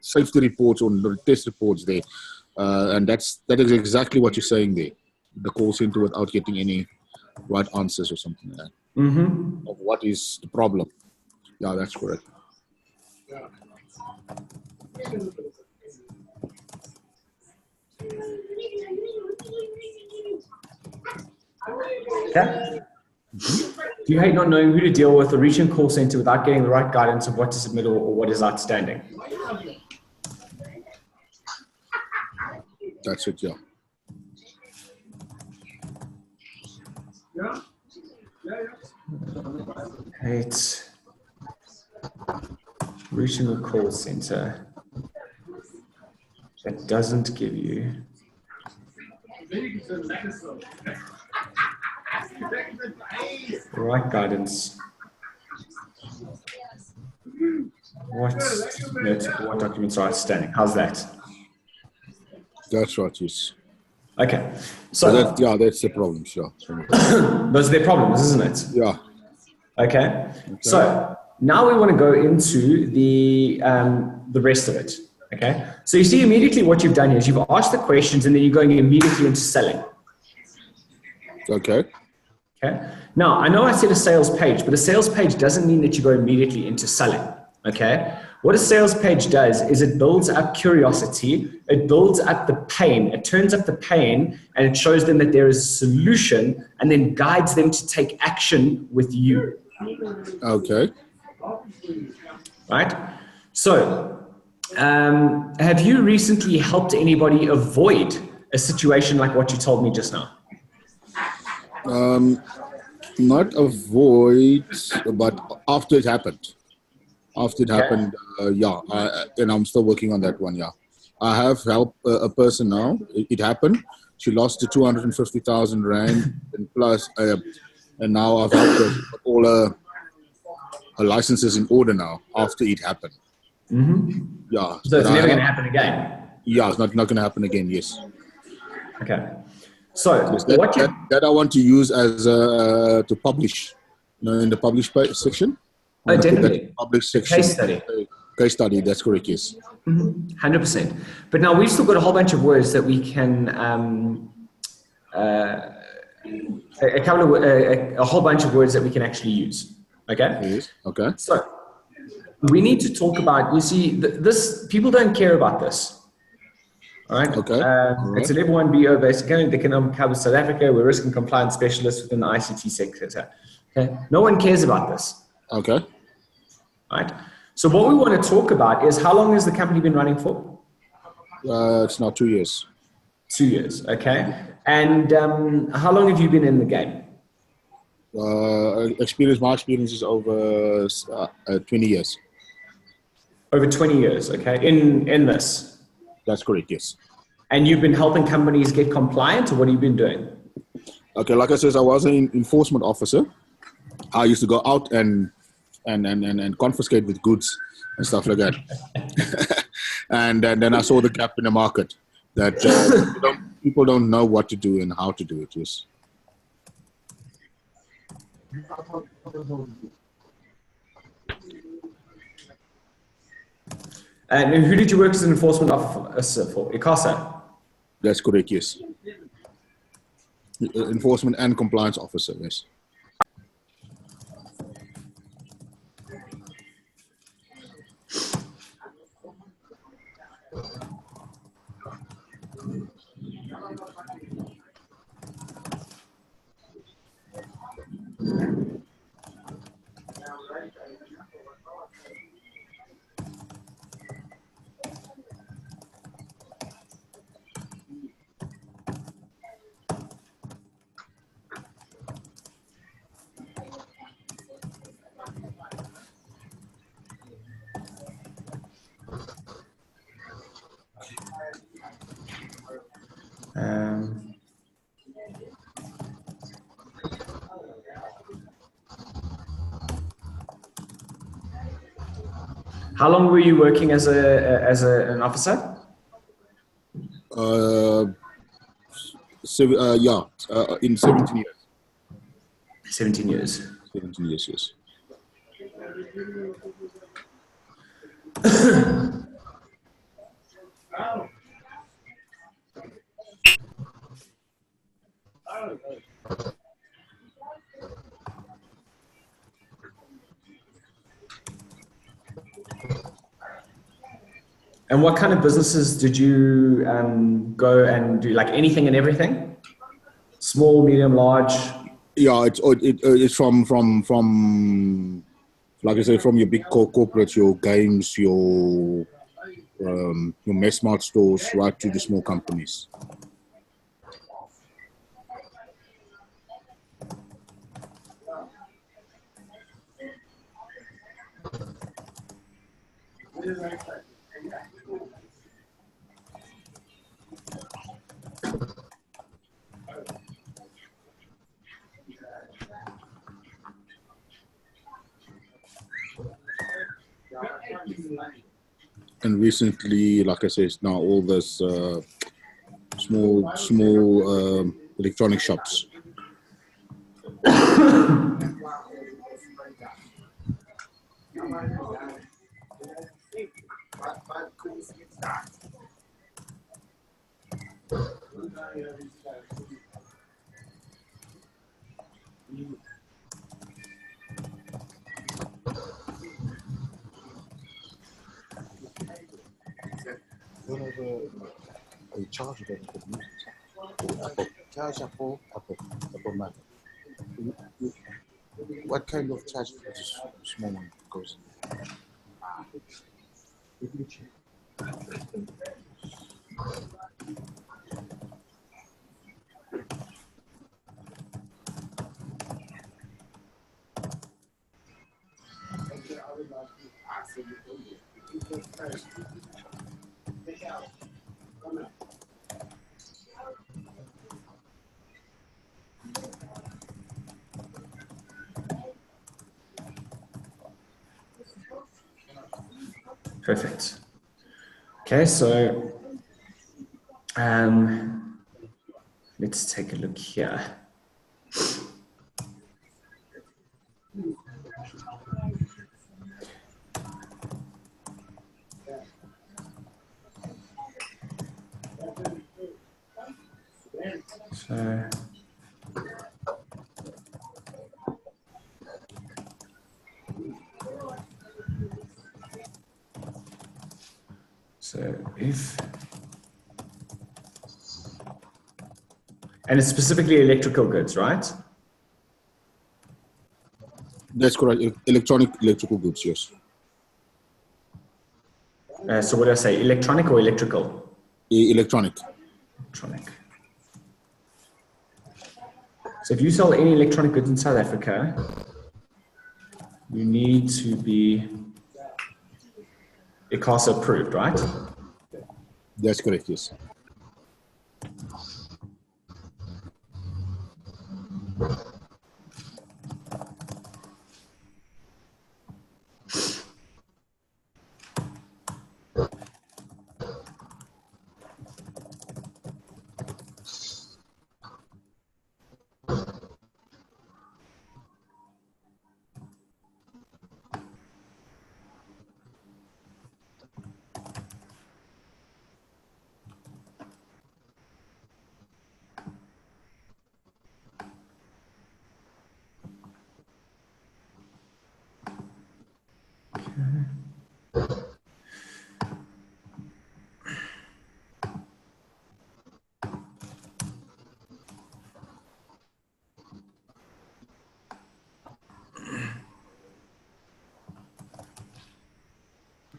safety reports or test reports there, and that is exactly what you're saying there. The call center without getting any right answers or something like that. Mm-hmm. Of what is the problem? Yeah, that's correct. Okay. Do you hate not knowing who to deal with or reaching call center without getting the right guidance of what to submit or what is outstanding? That's it, yeah. Hate reaching a call center that doesn't give you the right guidance. What documents are outstanding? How's that? That's right, yes. Okay. So that's the problem, sure. Those are their problems, isn't it? Yeah. Okay. So now we want to go into the rest of it. Okay. So you see immediately what you've done here is you've asked the questions and then you're going immediately into selling. Okay. Okay. Now, I know I said a sales page, but a sales page doesn't mean that you go immediately into selling. Okay. What a sales page does is it builds up curiosity, it builds up the pain, it turns up the pain, and it shows them that there is a solution and then guides them to take action with you. Okay. Right? So, have you recently helped anybody avoid a situation like what you told me just now? Not avoid, but after it happened. After it happened, yeah, and I'm still working on that one, yeah. I have helped a person now. It happened. She lost the 250,000 Rand and plus, and now I've helped her put all her licenses in order now after it happened. Mm-hmm. Yeah. So it's never going to happen again? Yeah, it's not going to happen again, yes. Okay. So that I want to use as to publish, in the publish section. Oh, I'm gonna put that in definitely. the public A section. case study. Case study, that's correct, yes. 100%. But now we've still got a whole bunch of words that we can, a whole bunch of words that we can actually use. Okay? Yes, okay. So we need to talk about, you see, this, people don't care about this. All right. Okay. It's a level 1 BO basic economic hub of South Africa. We're risk and compliance specialists within the ICT sector. Okay. No one cares about this. Okay. All right. So what we want to talk about is, how long has the company been running for? It's now 2 years. 2 years. Okay. And how long have you been in the game? My experience is over 20 years. Over 20 years. Okay. In this. That's correct, yes. And you've been helping companies get compliant, or what have you been doing? Okay, like I said, I was an enforcement officer. I used to go out and confiscate with goods and stuff like that. and then I saw the gap in the market that people don't know what to do and how to do it. Yes. And who did you work as an enforcement officer for? ICASA? That's correct, yes. Enforcement and compliance officer, yes. How long were you working as an officer? In 17 years. 17 years. 17 years, yes. And what kind of businesses did you go and do? Like anything and everything? Small, medium, large? Yeah, it's from like I said, from your big corporates, your games, your mass mart stores, right to the small companies. And recently, like I said, now all this small electronic shops. They charge them for music. What kind of charge for this small one? Because Perfect. Okay, so let's take a look here. So if, and it's specifically electrical goods, right? That's correct. Electrical goods, yes. So what do I say, electronic or electrical? Electronic. Electronic. So if you sell any electronic goods in South Africa, you need to be ICASA approved, right? That's correct, yes.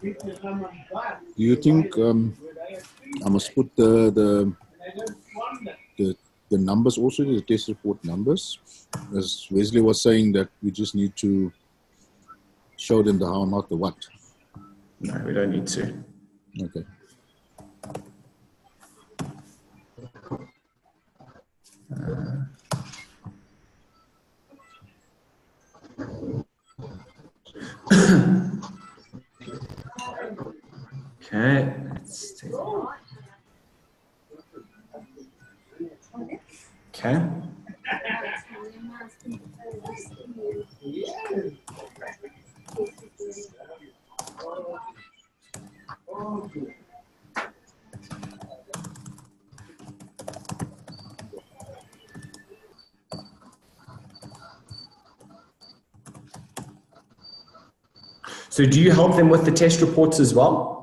Do you think I must put the numbers also, the test report numbers? As Wesley was saying, that we just need to show them the how, not the what. No, we don't need to. Okay. Okay, let's take. Okay. So do you help them with the test reports as well?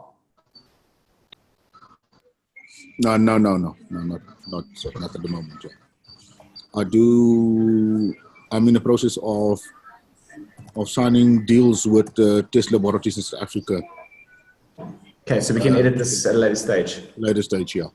No, not at the moment. I'm in the process of signing deals with test laboratories in South Africa. Okay, so we can edit this at a later stage. Later stage, yeah.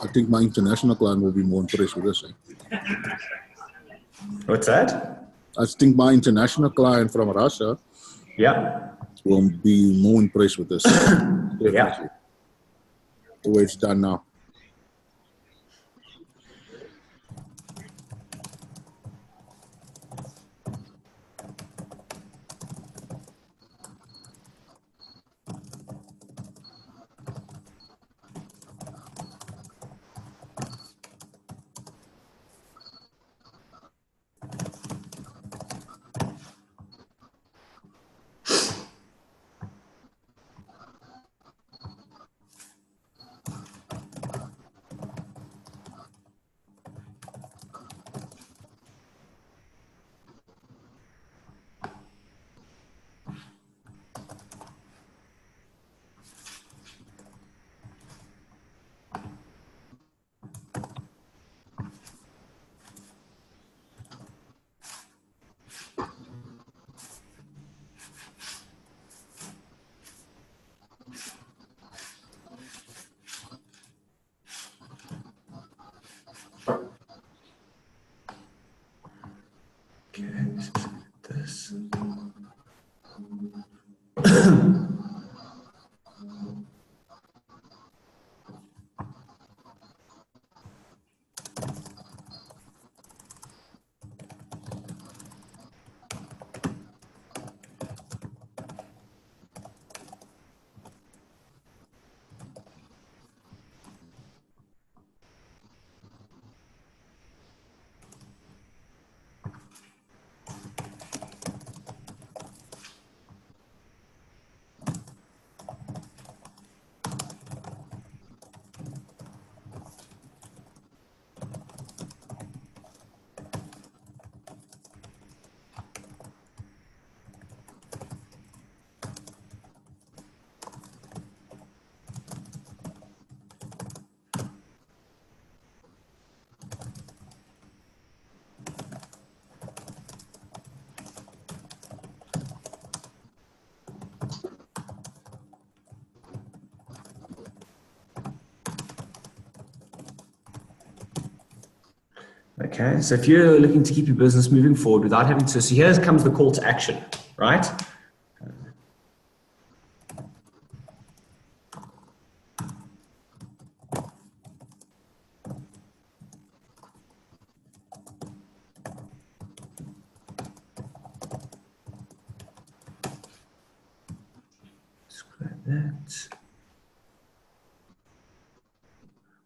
I think my international client will be more impressed with this. What's that? I think my international client from Russia will be more impressed with this. Yeah. The way it's done now. This. Okay, so if you're looking to keep your business moving forward without having to, so here comes the call to action, right? That.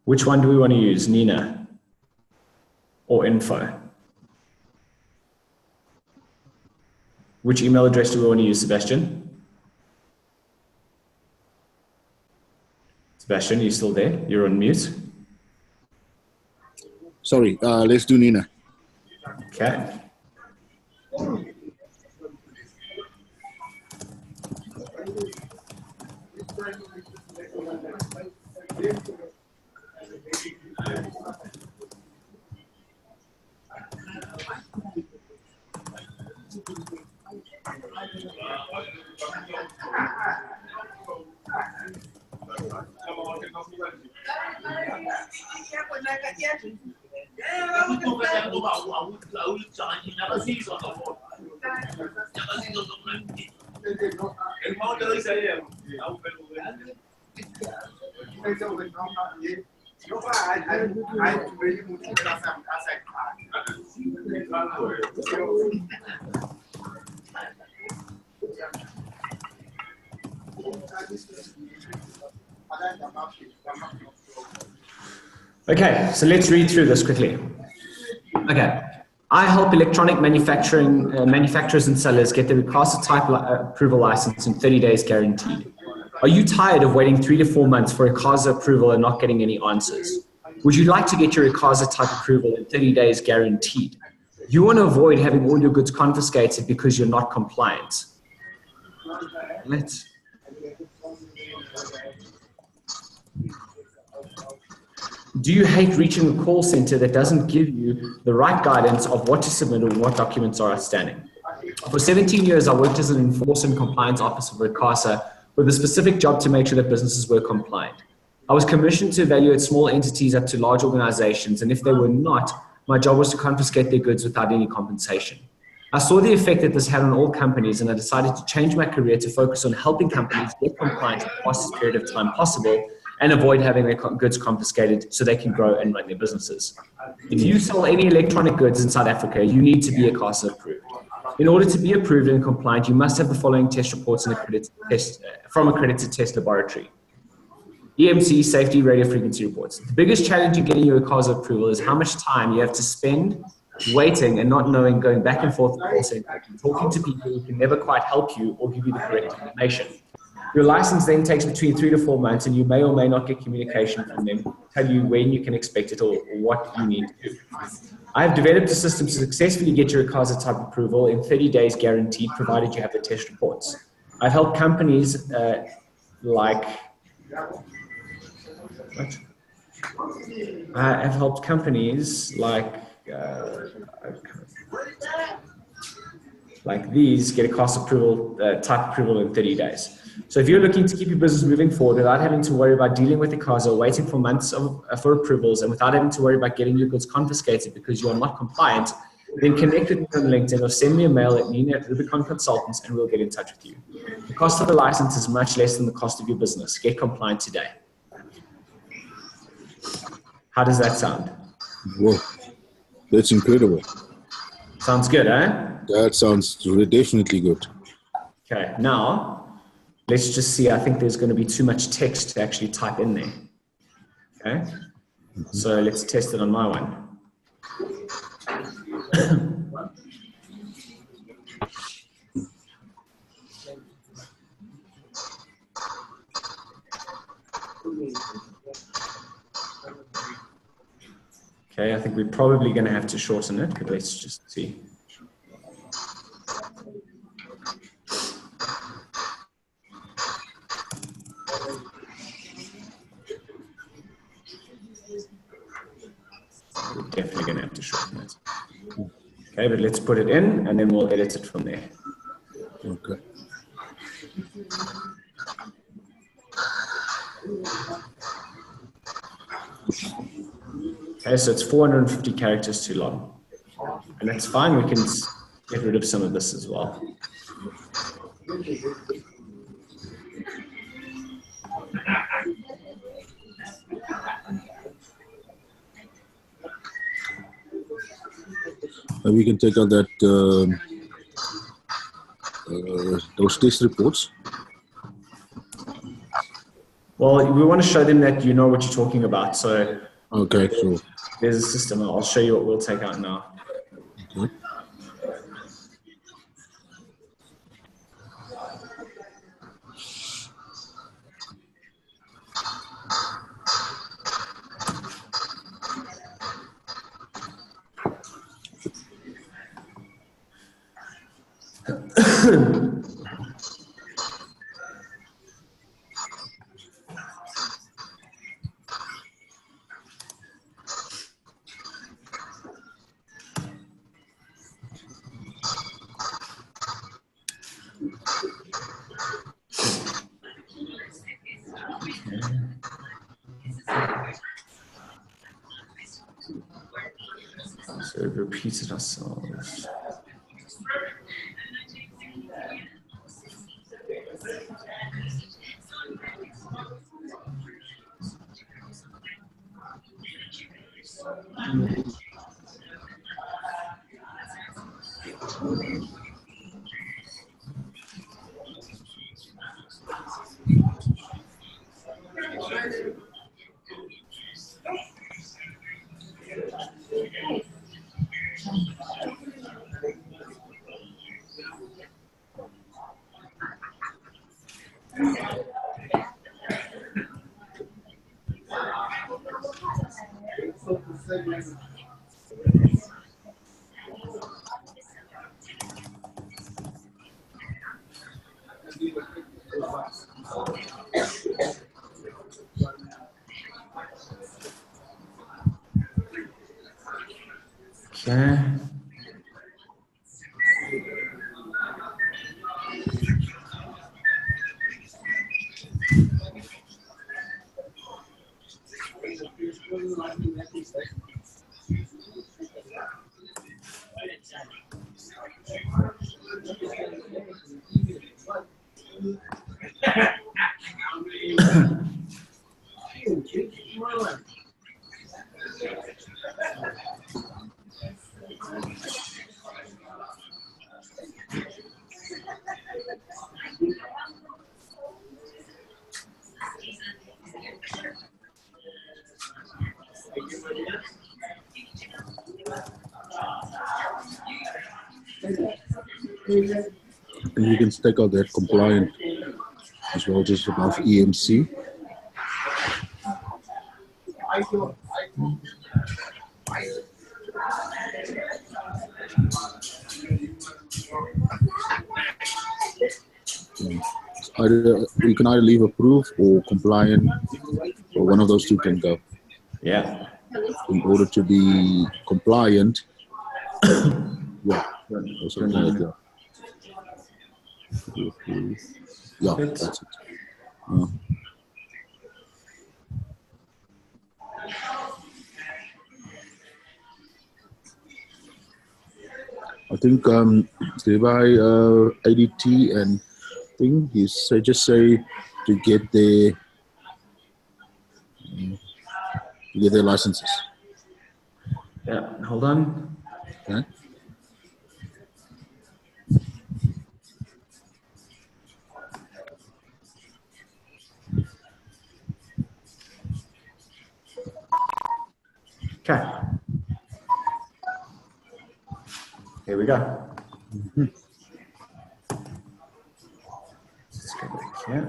Which one do we want to use, Nina or info? Which email address do we want to use, Sebastian? Sebastian, are you still there? You're on mute. Sorry, let's do Nina. Okay. Okay, so let's read through this quickly. Okay, I help electronic manufacturers and sellers get the Recasa type approval license in 30 days guaranteed. Are you tired of waiting 3 to 4 months for a Recasa approval and not getting any answers? Would you like to get your Recasa type approval in 30 days guaranteed? You want to avoid having all your goods confiscated because you're not compliant. Do you hate reaching a call center that doesn't give you the right guidance of what to submit or what documents are outstanding? For 17 years, I worked as an enforcement and compliance officer for Recasa with a specific job to make sure that businesses were compliant. I was commissioned to evaluate small entities up to large organizations, and if they were not, my job was to confiscate their goods without any compensation. I saw the effect that this had on all companies, and I decided to change my career to focus on helping companies get compliant in the fastest period of time possible and avoid having their goods confiscated so they can grow and run their businesses. If you sell any electronic goods in South Africa, you need to be Recasa approved. In order to be approved and compliant, you must have the following test reports and from accredited test laboratory. EMC, safety, radio frequency reports. The biggest challenge in getting your Recasa approval is how much time you have to spend waiting and not knowing, going back and forth, talking to people who can never quite help you or give you the correct information. Your license then takes between 3 to 4 months, and you may or may not get communication from them, tell you when you can expect it or what you need to do. I have developed a system to successfully get your Recasa type approval in 30 days guaranteed, provided you have the test reports. I've helped companies like these get a cost approval, type approval in 30 days. So if you're looking to keep your business moving forward without having to worry about dealing with the Recasa, waiting for months for approvals, and without having to worry about getting your goods confiscated because you are not compliant, then connect with me on LinkedIn or send me a mail at Nina@Rubicon Consultants and we'll get in touch with you. The cost of the license is much less than the cost of your business. Get compliant today. How does that sound? Whoa, that's incredible. Sounds good, eh? That sounds definitely good. Okay, now let's just see. I think there's going to be too much text to actually type in there. Okay, so let's test it on my one. Okay, I think we're probably going to have to shorten it, but let's just see. We're definitely going to have to shorten it. Okay, but let's put it in and then we'll edit it from there. Okay. Okay, so it's 450 characters too long. And that's fine, we can get rid of some of this as well. We can take out that those test reports. Well, we want to show them that you know what you're talking about. So Okay, so there's a system. I'll show you what we'll take out now. okay. So we've repeated ourselves. Okay. And you can take out that compliant as well, just above EMC. Either you can either leave approved or compliant, or one of those two can go. Yeah. In order to be compliant, yeah, or something like that. Yeah, that's it. I think they buy ADT and thing. Just say to get their licenses. Yeah, hold on. Okay. Okay. Here we go. Let's go back here.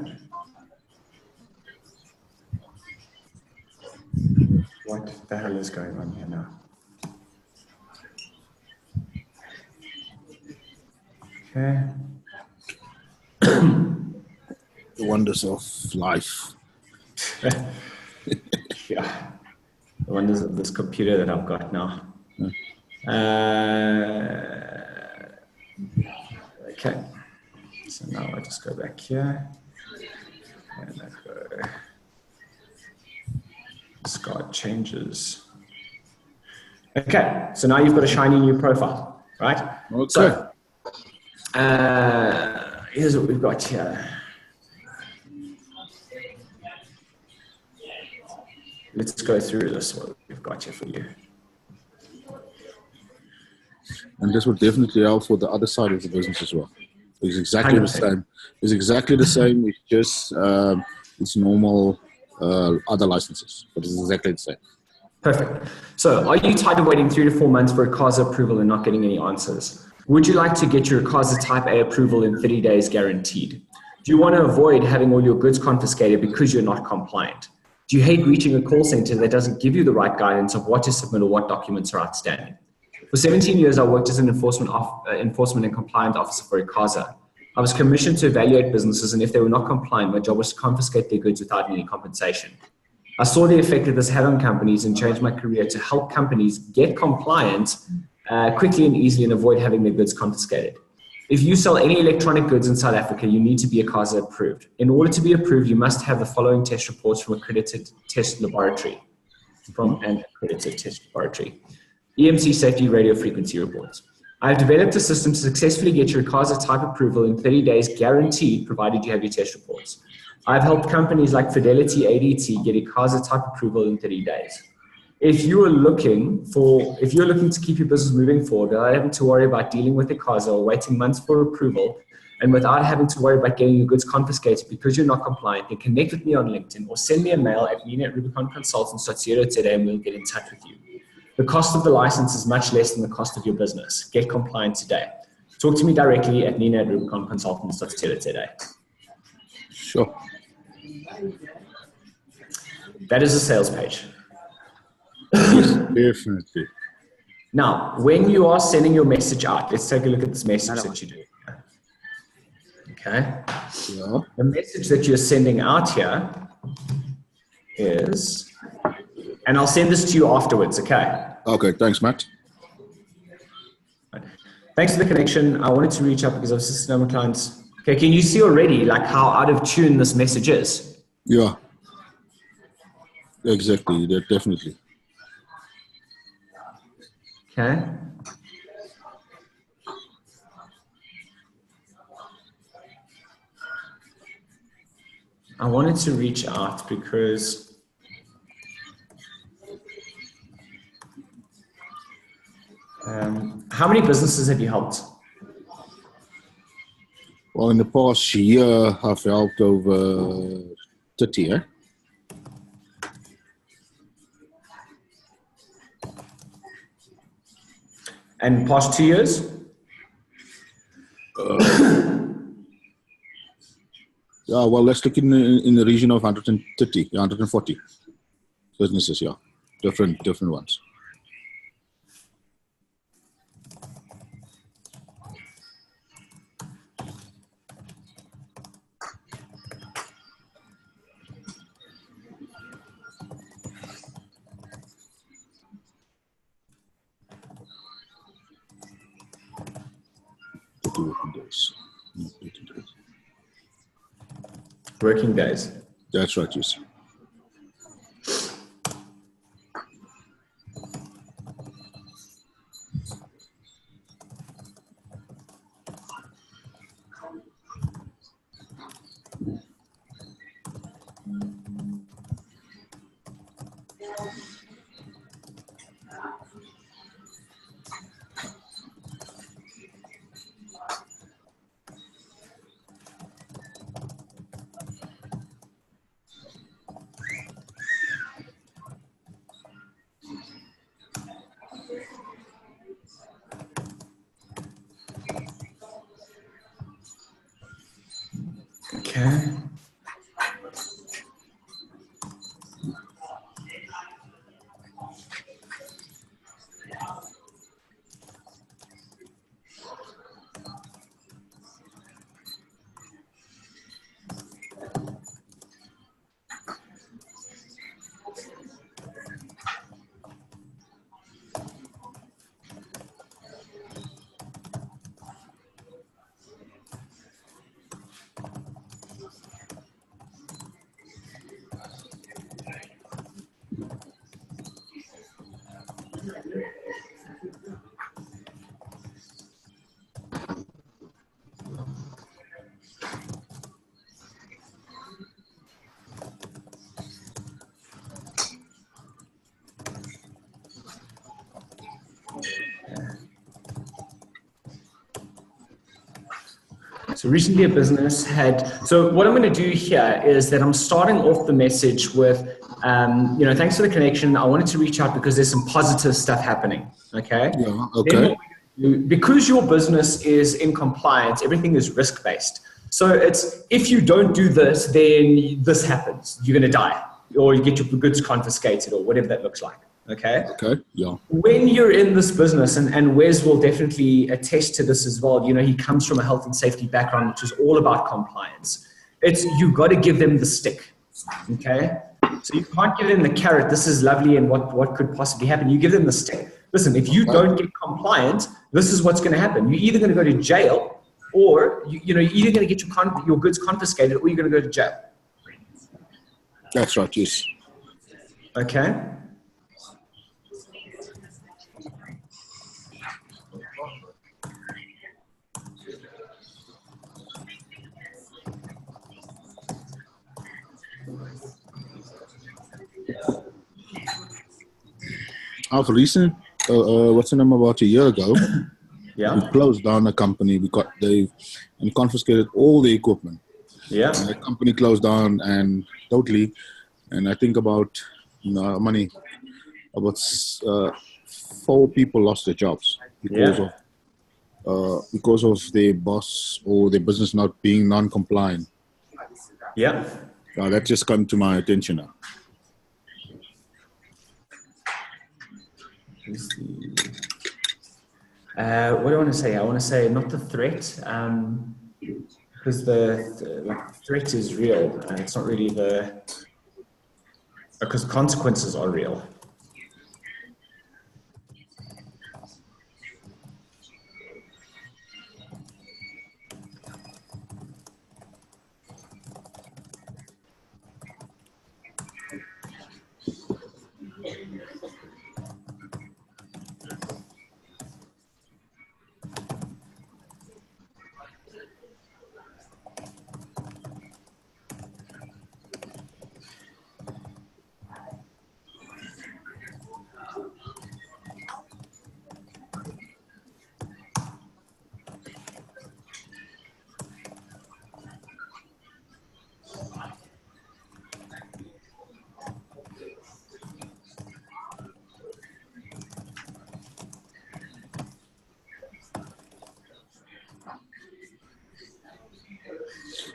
What the hell is going on here now? Okay. The wonders of life. Yeah. The wonders of this computer that I've got now. Okay. So now I just go back here. And I go. Discard changes. Okay. So now you've got a shiny new profile, right? Okay. So, here's what we've got here. Let's go through this, what we've got here for you. And this would definitely help for the other side of the business as well. It's exactly 100%. the same. It's exactly the same. It's just it's normal other licenses, but it's exactly the same. Perfect. So are you tired of waiting 3 to 4 months for a CASA approval and not getting any answers? Would you like to get your CASA Type A approval in 30 days guaranteed? Do you want to avoid having all your goods confiscated because you're not compliant? Do you hate reaching a call center that doesn't give you the right guidance of what to submit or what documents are outstanding? For 17 years, I worked as an enforcement and compliance officer for a CASA. I was commissioned to evaluate businesses, and if they were not compliant, my job was to confiscate their goods without any compensation. I saw the effect that this had on companies and changed my career to help companies get compliant quickly and easily and avoid having their goods confiscated. If you sell any electronic goods in South Africa, you need to be a CASA approved. In order to be approved, you must have the following test reports from accredited test laboratory, EMC safety radio frequency reports. I have developed a system to successfully get your CASA type approval in 30 days guaranteed, provided you have your test reports. I've helped companies like Fidelity ADT get a CASA type approval in 30 days. If you're looking to keep your business moving forward without having to worry about dealing with the CASA or waiting months for approval, and without having to worry about getting your goods confiscated because you're not compliant, then connect with me on LinkedIn or send me a mail at nina@rubiconconsultants.co.za and we'll get in touch with you. The cost of the license is much less than the cost of your business. Get compliant today. Talk to me directly at nina@rubiconconsultants.co.za. Sure. That is a sales page. Yes, definitely. Now, when you are sending your message out, let's take a look at this message that you do. Okay. Yeah. The message that you're sending out here is, and I'll send this to you afterwards, okay? Okay, thanks, Matt. Thanks for the connection. I wanted to reach out because I've assisted my clients. Okay, can you see already like how out of tune this message is? Yeah. Exactly, definitely. Okay. I wanted to reach out because how many businesses have you helped? Well, in the past year, I've helped over 30, eh? And past 2 years? Yeah, well, let's look in the region of 130, 140 businesses, yeah. Different ones. Working days. That's right, yes. So recently a business so what I'm going to do here is that I'm starting off the message with, thanks for the connection. I wanted to reach out because there's some positive stuff happening. Okay. Yeah. Okay. Because your business is in compliance, everything is risk-based. So it's, if you don't do this, then this happens. You're going to die, or you get your goods confiscated, or whatever that looks like. Okay. Okay. Yeah. When you're in this business, and Wes will definitely attest to this as well, he comes from a health and safety background, which is all about compliance. You've got to give them the stick. Okay. So you can't give them the carrot. This is lovely, and what could possibly happen? You give them the stick. Listen, if you don't get compliant, this is what's going to happen. You're either going to go to jail, or you're either going to get your goods confiscated, or you're going to go to jail. That's right. Yes. Okay. Of recent, what's the number, about a year ago, Yeah. we closed down the company because they confiscated all the equipment. Yeah. And the company closed down and totally, and I think about money, about 4 people lost their jobs because of their boss or their business not being non-compliant. Yeah. That just come to my attention now. What do I want to say? I want to say not the threat, because the threat is real, and it's not really because consequences are real.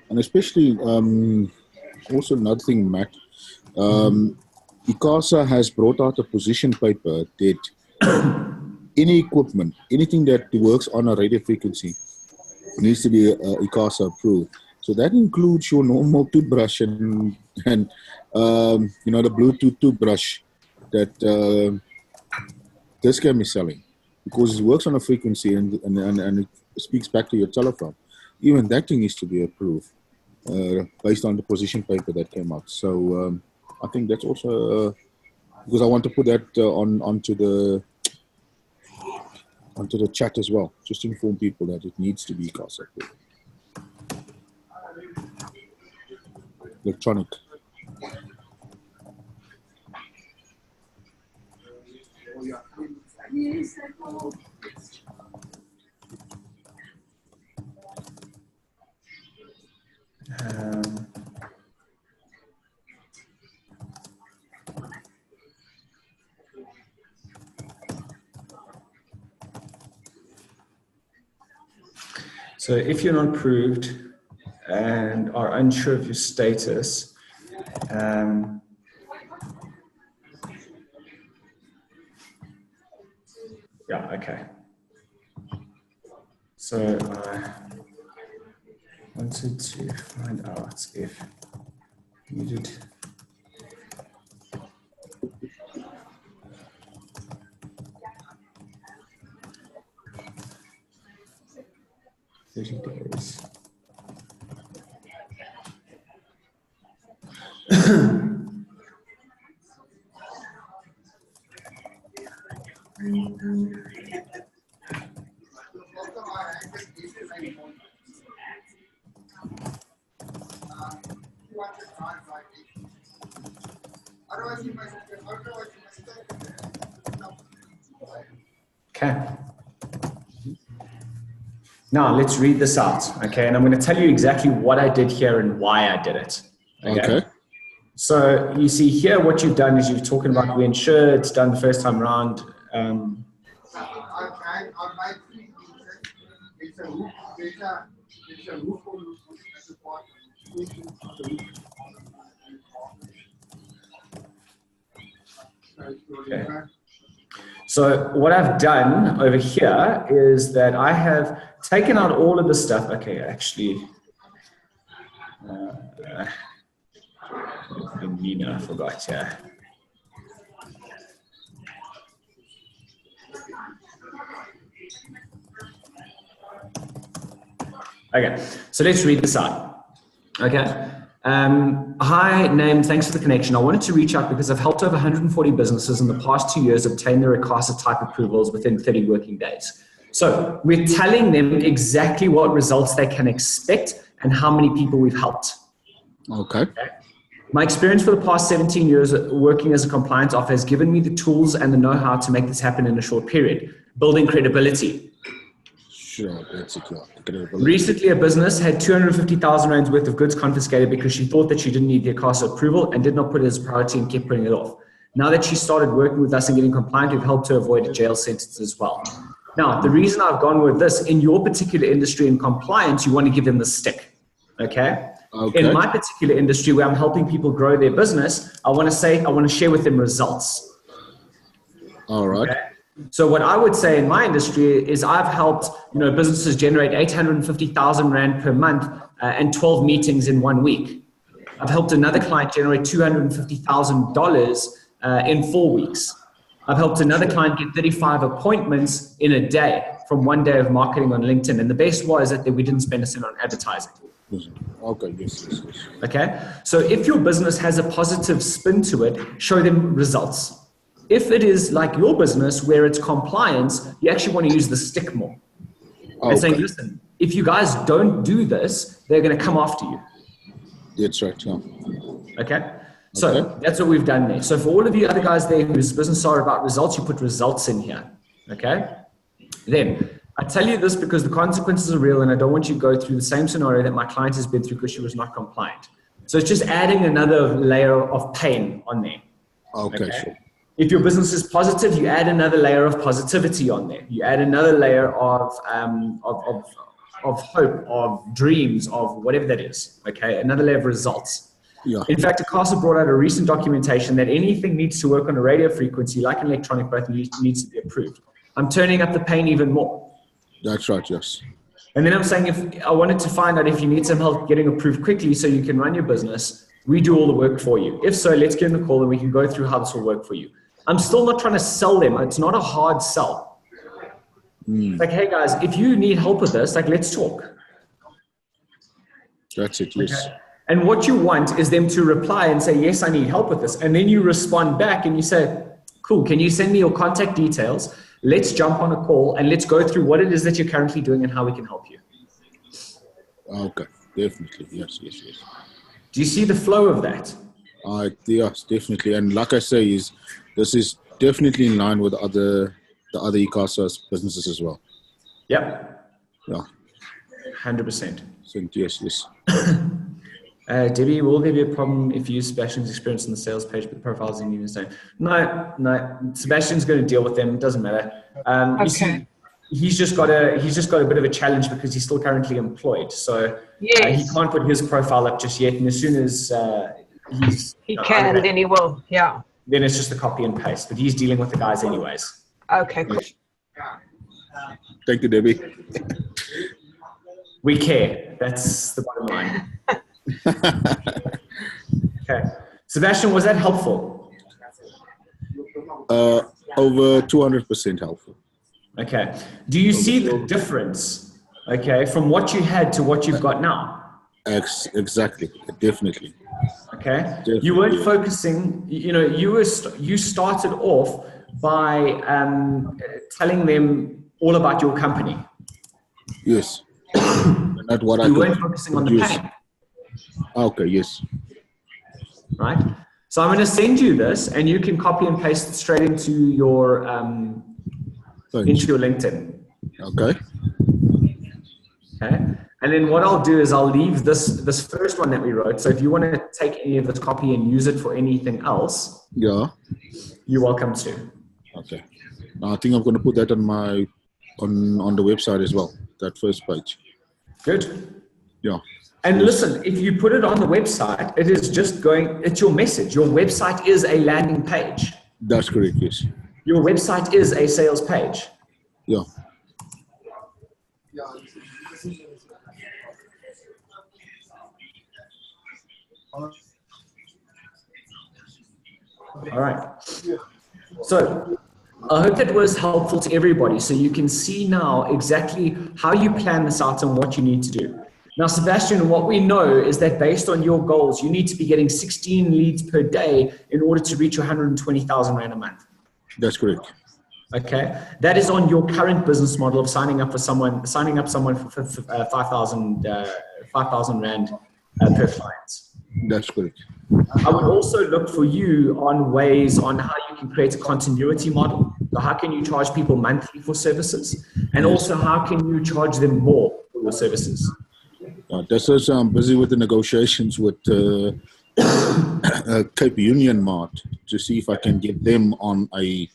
And especially, also another thing, Matt, ICASA has brought out a position paper that any equipment, anything that works on a radio frequency needs to be ICASA approved. So that includes your normal toothbrush and the Bluetooth toothbrush that this can be selling, because it works on a frequency and it speaks back to your telephone. Even that thing needs to be approved based on the position paper that came out. So I think that's also because I want to put that onto the chat as well, just to inform people that it needs to be ICASA approved. Electronic. So if you're not approved and are unsure of your status, yeah, okay. So I wanted to find out if needed. Days. Okay. Now let's read this out, okay? And I'm going to tell you exactly what I did here and why I did it. Okay. So you see here, what you've done is you're talking about we insure, it's done the first time round. Okay. So what I've done over here is that I have taken out all of the stuff. Okay, actually, Nina, I forgot, yeah. Okay, so let's read this out. Okay. Hi, name, thanks for the connection. I wanted to reach out because I've helped over 140 businesses in the past 2 years obtain their ICASA type approvals within 30 working days. So we're telling them exactly what results they can expect and how many people we've helped. Okay. My experience for the past 17 years working as a compliance officer has given me the tools and the know-how to make this happen in a short period, building credibility. Sure, that's it. Recently, a business had 250,000 rands worth of goods confiscated because she thought that she didn't need the ICASA approval and did not put it as a priority and kept putting it off. Now that she started working with us and getting compliant, we've helped her avoid a jail sentence as well. Now, the reason I've gone with this, in your particular industry in compliance, you want to give them the stick, okay? In my particular industry where I'm helping people grow their business, I want to share with them results. All right. Okay? So what I would say in my industry is I've helped, businesses generate 850,000 Rand per month and 12 meetings in 1 week. I've helped another client generate $250,000 in 4 weeks. I've helped another client get 35 appointments in a day from 1 day of marketing on LinkedIn. And the best was that we didn't spend a cent on advertising. Okay, yes. Okay, so if your business has a positive spin to it, show them results. If it is like your business where it's compliance, you actually want to use the stick more. And saying, listen, if you guys don't do this, they're going to come after you. That's right, yeah. Okay, so that's what we've done there. So for all of you other guys there whose business are about results, you put results in here. Okay, then I tell you this because the consequences are real and I don't want you to go through the same scenario that my client has been through because she was not compliant. So it's just adding another layer of pain on there. Okay, sure. If your business is positive, you add another layer of positivity on there. You add another layer of hope, of dreams, of whatever that is. Okay, another layer of results. Yeah. In fact, ICASA brought out a recent documentation that anything needs to work on a radio frequency, like an electronic both, needs to be approved. I'm turning up the pain even more. That's right, yes. And then I'm saying, if I wanted to find out if you need some help getting approved quickly so you can run your business, we do all the work for you. If so, let's get in the call and we can go through how this will work for you. I'm still not trying to sell them. It's not a hard sell. Like, hey guys, if you need help with this, let's talk. That's it, yes. Okay. And what you want is them to reply and say, yes, I need help with this. And then you respond back and you say, cool, can you send me your contact details? Let's jump on a call and let's go through what it is that you're currently doing and how we can help you. Okay, definitely, yes. Do you see the flow of that? Yes, definitely. And like I say, this is definitely in line with the other ICASA businesses as well. Yep. Yeah. 100%. So, yes. Debbie, will there be a problem if you use Sebastian's experience on the sales page, but the profiles in the same? No. Sebastian's going to deal with them. It doesn't matter. You see, he's just got a bit of a challenge because he's still currently employed. So he can't put his profile up just yet. And as soon as he can, then he will. Yeah. Then it's just a copy and paste. But he's dealing with the guys anyways. Okay, cool. Thank you, Debbie. We care. That's the bottom line. Okay. Sebastian, was that helpful? Over 200% helpful. Okay. Do you see the difference, from what you had to what you've got now? Exactly. Definitely. Okay. Definitely. You weren't focusing, you started off by telling them all about your company. Yes. Not what you weren't focusing on the pain. Okay, yes. Right? So I'm going to send you this and you can copy and paste it straight into your LinkedIn. Okay. Okay. And then what I'll do is I'll leave this first one that we wrote. So if you want to take any of this copy and use it for anything else, Yeah. you're welcome to. Okay. Now I think I'm going to put that on my on the website as well. That first page. Good. Yeah. And listen, if you put it on the website, it is just going, it's your message. Your website is a landing page. That's correct. Yes. Your website is a sales page. Yeah. All right. So I hope that was helpful to everybody. So you can see now exactly how you plan this out and what you need to do. Now, Sebastian, what we know is that based on your goals, you need to be getting 16 leads per day in order to reach 120,000 Rand a month. That's correct. Okay. That is on your current business model of signing up someone for 5,000 Rand per client. That's correct. I would also look for you on ways on how you can create a continuity model. So how can you charge people monthly for services? And also how can you charge them more for your services? That's also, I'm busy with the negotiations with Cape Union Mart to see if I can get them on a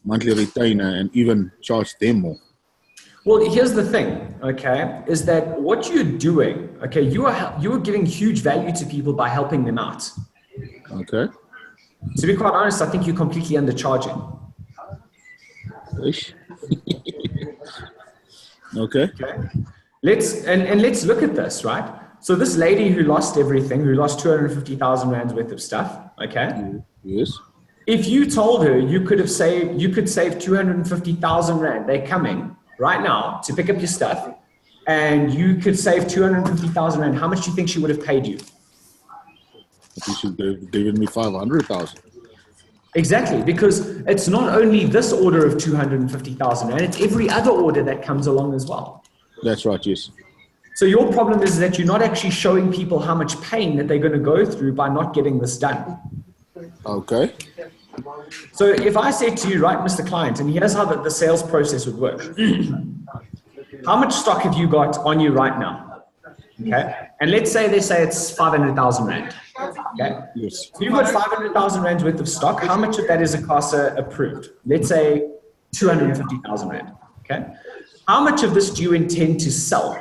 monthly retainer and even charge them more. Well, here's the thing, okay, is that what you're doing, okay, you are giving huge value to people by helping them out. Okay. To be quite honest, I think you're completely undercharging. Ish. Okay. Let's look at this, right? So this lady who lost everything, who lost 250,000 Rands worth of stuff, okay? Yes. If you told her you could save 250,000 Rand, they're coming right now to pick up your stuff, and you could save 250,000 Rand, how much do you think she would have paid you? She should have given me 500,000. Exactly, because it's not only this order of 250,000 Rand, it's every other order that comes along as well. That's right, yes. So your problem is that you're not actually showing people how much pain that they're going to go through by not getting this done. Okay. So if I say to you, right, Mr. Client, and here's how the sales process would work. How much stock have you got on you right now? Okay. And let's say they say it's 500,000 Rand. Okay. Yes. So you've got 500,000 Rand worth of stock. How much of that is ICASA approved? Let's say 250,000 Rand. Okay. How much of this do you intend to sell?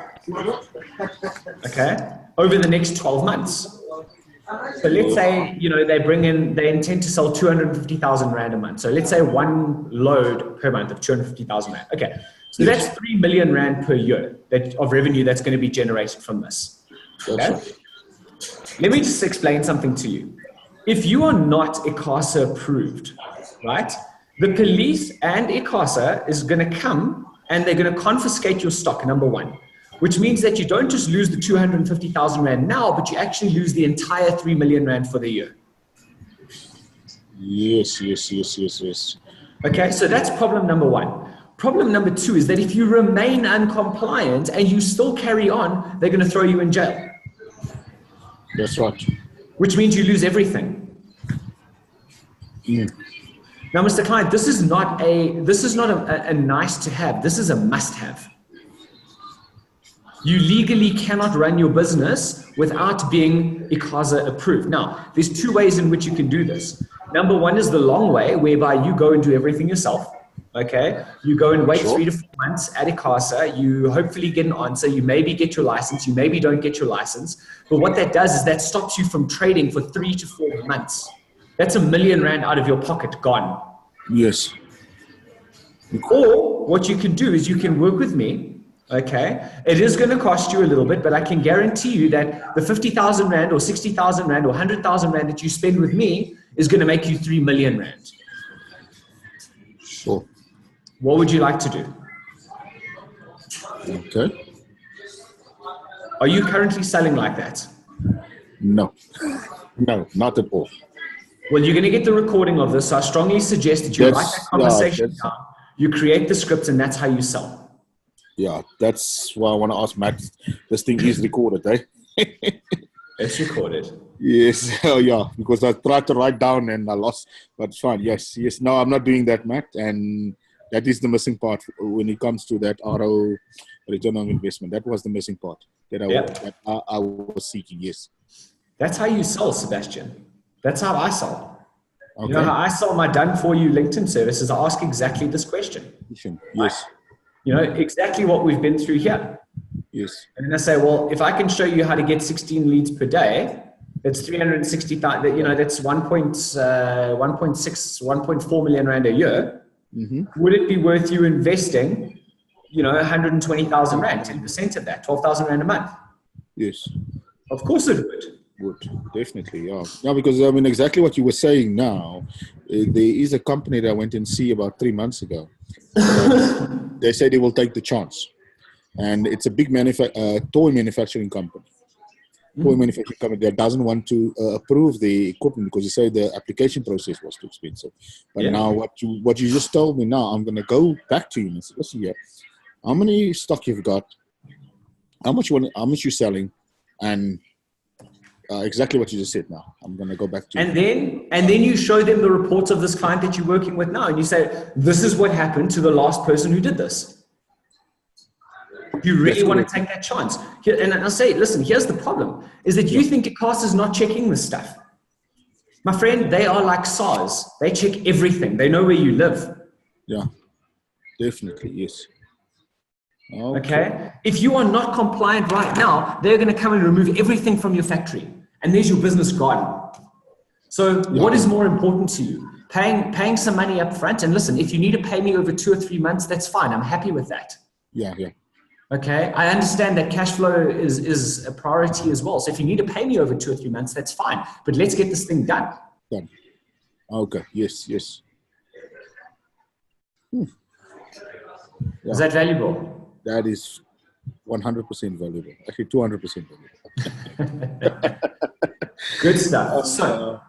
Okay. Over the next 12 months. So let's say, they intend to sell 250,000 Rand a month. So let's say one load per month of 250,000 Rand. Okay. So that's 3 million Rand per year of revenue that's going to be generated from this. Okay. Let me just explain something to you. If you are not ICASA approved, right, the police and ICASA is going to come and they're going to confiscate your stock, number one. Which means that you don't just lose the 250,000 Rand now, but you actually lose the entire 3 million Rand for the year. Yes. Okay, so that's problem number one. Problem number two is that if you remain uncompliant and you still carry on, they're going to throw you in jail. That's right. Which means you lose everything. Now, Mr. Client, this is not a nice to have. This is a must have. You legally cannot run your business without being ICASA approved. Now, there's two ways in which you can do this. Number one is the long way, whereby you go and do everything yourself. Okay, you go and wait 3 to 4 months at ICASA. You hopefully get an answer. You maybe get your license. You maybe don't get your license. But what that does is that stops you from trading for 3 to 4 months. That's $1 million Rand out of your pocket gone. Yes. Or what you can do is you can work with me. Okay, it is going to cost you a little bit, but I can guarantee you that the 50,000 Rand or 60,000 Rand or 100,000 Rand that you spend with me is going to make you 3 million Rand. Sure. What would you like to do? Okay. Are you currently selling like that? No. No, not at all. Well, you're going to get the recording of this. So I strongly suggest that you write that conversation down. You create the script, and that's how you sell. Yeah, that's why I want to ask Matt. This thing is recorded, eh? It's recorded. Yes, oh yeah, because I tried to write down and I lost, but it's fine. Yes. No, I'm not doing that, Matt. And That is the missing part when it comes to that RO, return on investment. That was the missing part that I was seeking. Yes. That's how you sell, Sebastian. That's how I sell. Okay. You know how I sell my done-for-you LinkedIn services? I ask exactly this question. Yes. You know, exactly what we've been through here. Yes. And then I say, well, if I can show you how to get 16 leads per day, that's 360,000, you know, that's 1.4 million rand a year. Would it be worth you investing, you know, 120,000 rand, 10% of that, 12,000 rand a month? Yes. Of course it would. Definitely, yeah. Yeah, because I mean, exactly what you were saying now, there is a company that I went and see about 3 months ago. They say they will take the chance. And it's a big toy manufacturing company. Toy manufacturing company that doesn't want to approve the equipment because they say the application process was too expensive. But now what you just told me now, I'm going to go back to you and say, listen here, how many stock you've got, how much you're selling, and exactly what you just said now. I'm going to go back to you. And then you show them the reports of this client that you're working with now. And you say, this is what happened to the last person who did this. You really want to take that chance. And I'll say, listen, here's the problem, is that you think ICASA is not checking this stuff. My friend, they are like SARS. They check everything. They know where you live. Yeah, definitely, yes. Okay. If you are not compliant right now, they're going to come and remove everything from your factory. And there's your business gone. So what is more important to you? Paying some money up front. And listen, if you need to pay me over 2 or 3 months, that's fine. I'm happy with that. Yeah. Okay. I understand that cash flow is a priority as well. So if you need to pay me over 2 or 3 months, that's fine. But let's get this thing done. Done. Okay. Yes. Yeah. Is that valuable? That is 100% valuable. Actually, 200% valuable. Good stuff. So,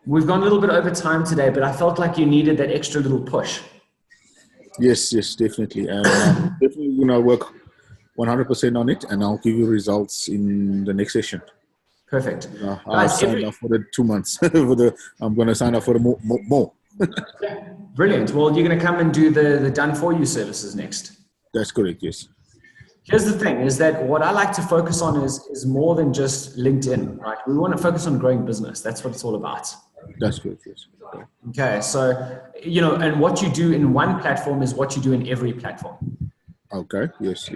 we've gone a little bit over time today, but I felt like you needed that extra little push. Yes, definitely. And definitely going to work 100% on it, and I'll give you results in the next session. Perfect. I've signed up for the 2 months. I'm going to sign up for the more. Brilliant. Well, you're going to come and do the done-for-you services next. That's correct, yes. Here's the thing, is that what I like to focus on is more than just LinkedIn, right? We want to focus on growing business. That's what it's all about. That's correct, yes. Okay, so, you know, and what you do in one platform is what you do in every platform. Okay, yes.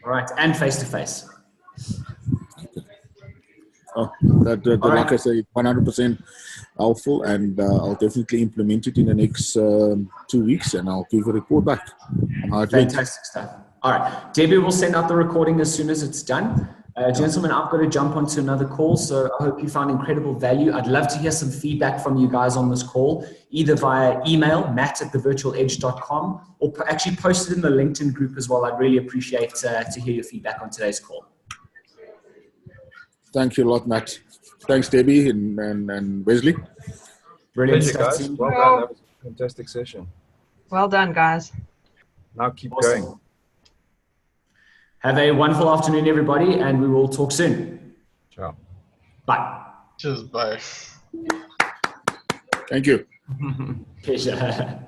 All right, and face-to-face. Oh, like I say, 100% helpful, and I'll definitely implement it in the next 2 weeks, and I'll give a report back on how it went. Fantastic stuff. All right, Debbie will send out the recording as soon as it's done. Gentlemen, I've got to jump onto another call, so I hope you found incredible value. I'd love to hear some feedback from you guys on this call, either via email, matt@thevirtualedge.com, or actually post it in the LinkedIn group as well. I'd really appreciate to hear your feedback on today's call. Thank you a lot, Matt. Thanks, Debbie and Wesley. Brilliant Pleasure, stuff, guys. team. Well done. That was a fantastic session. Well done, guys. Now keep Awesome. going. Have a wonderful afternoon, everybody, and we will talk soon. Ciao. Bye. Cheers, bye. Thank you. Pleasure.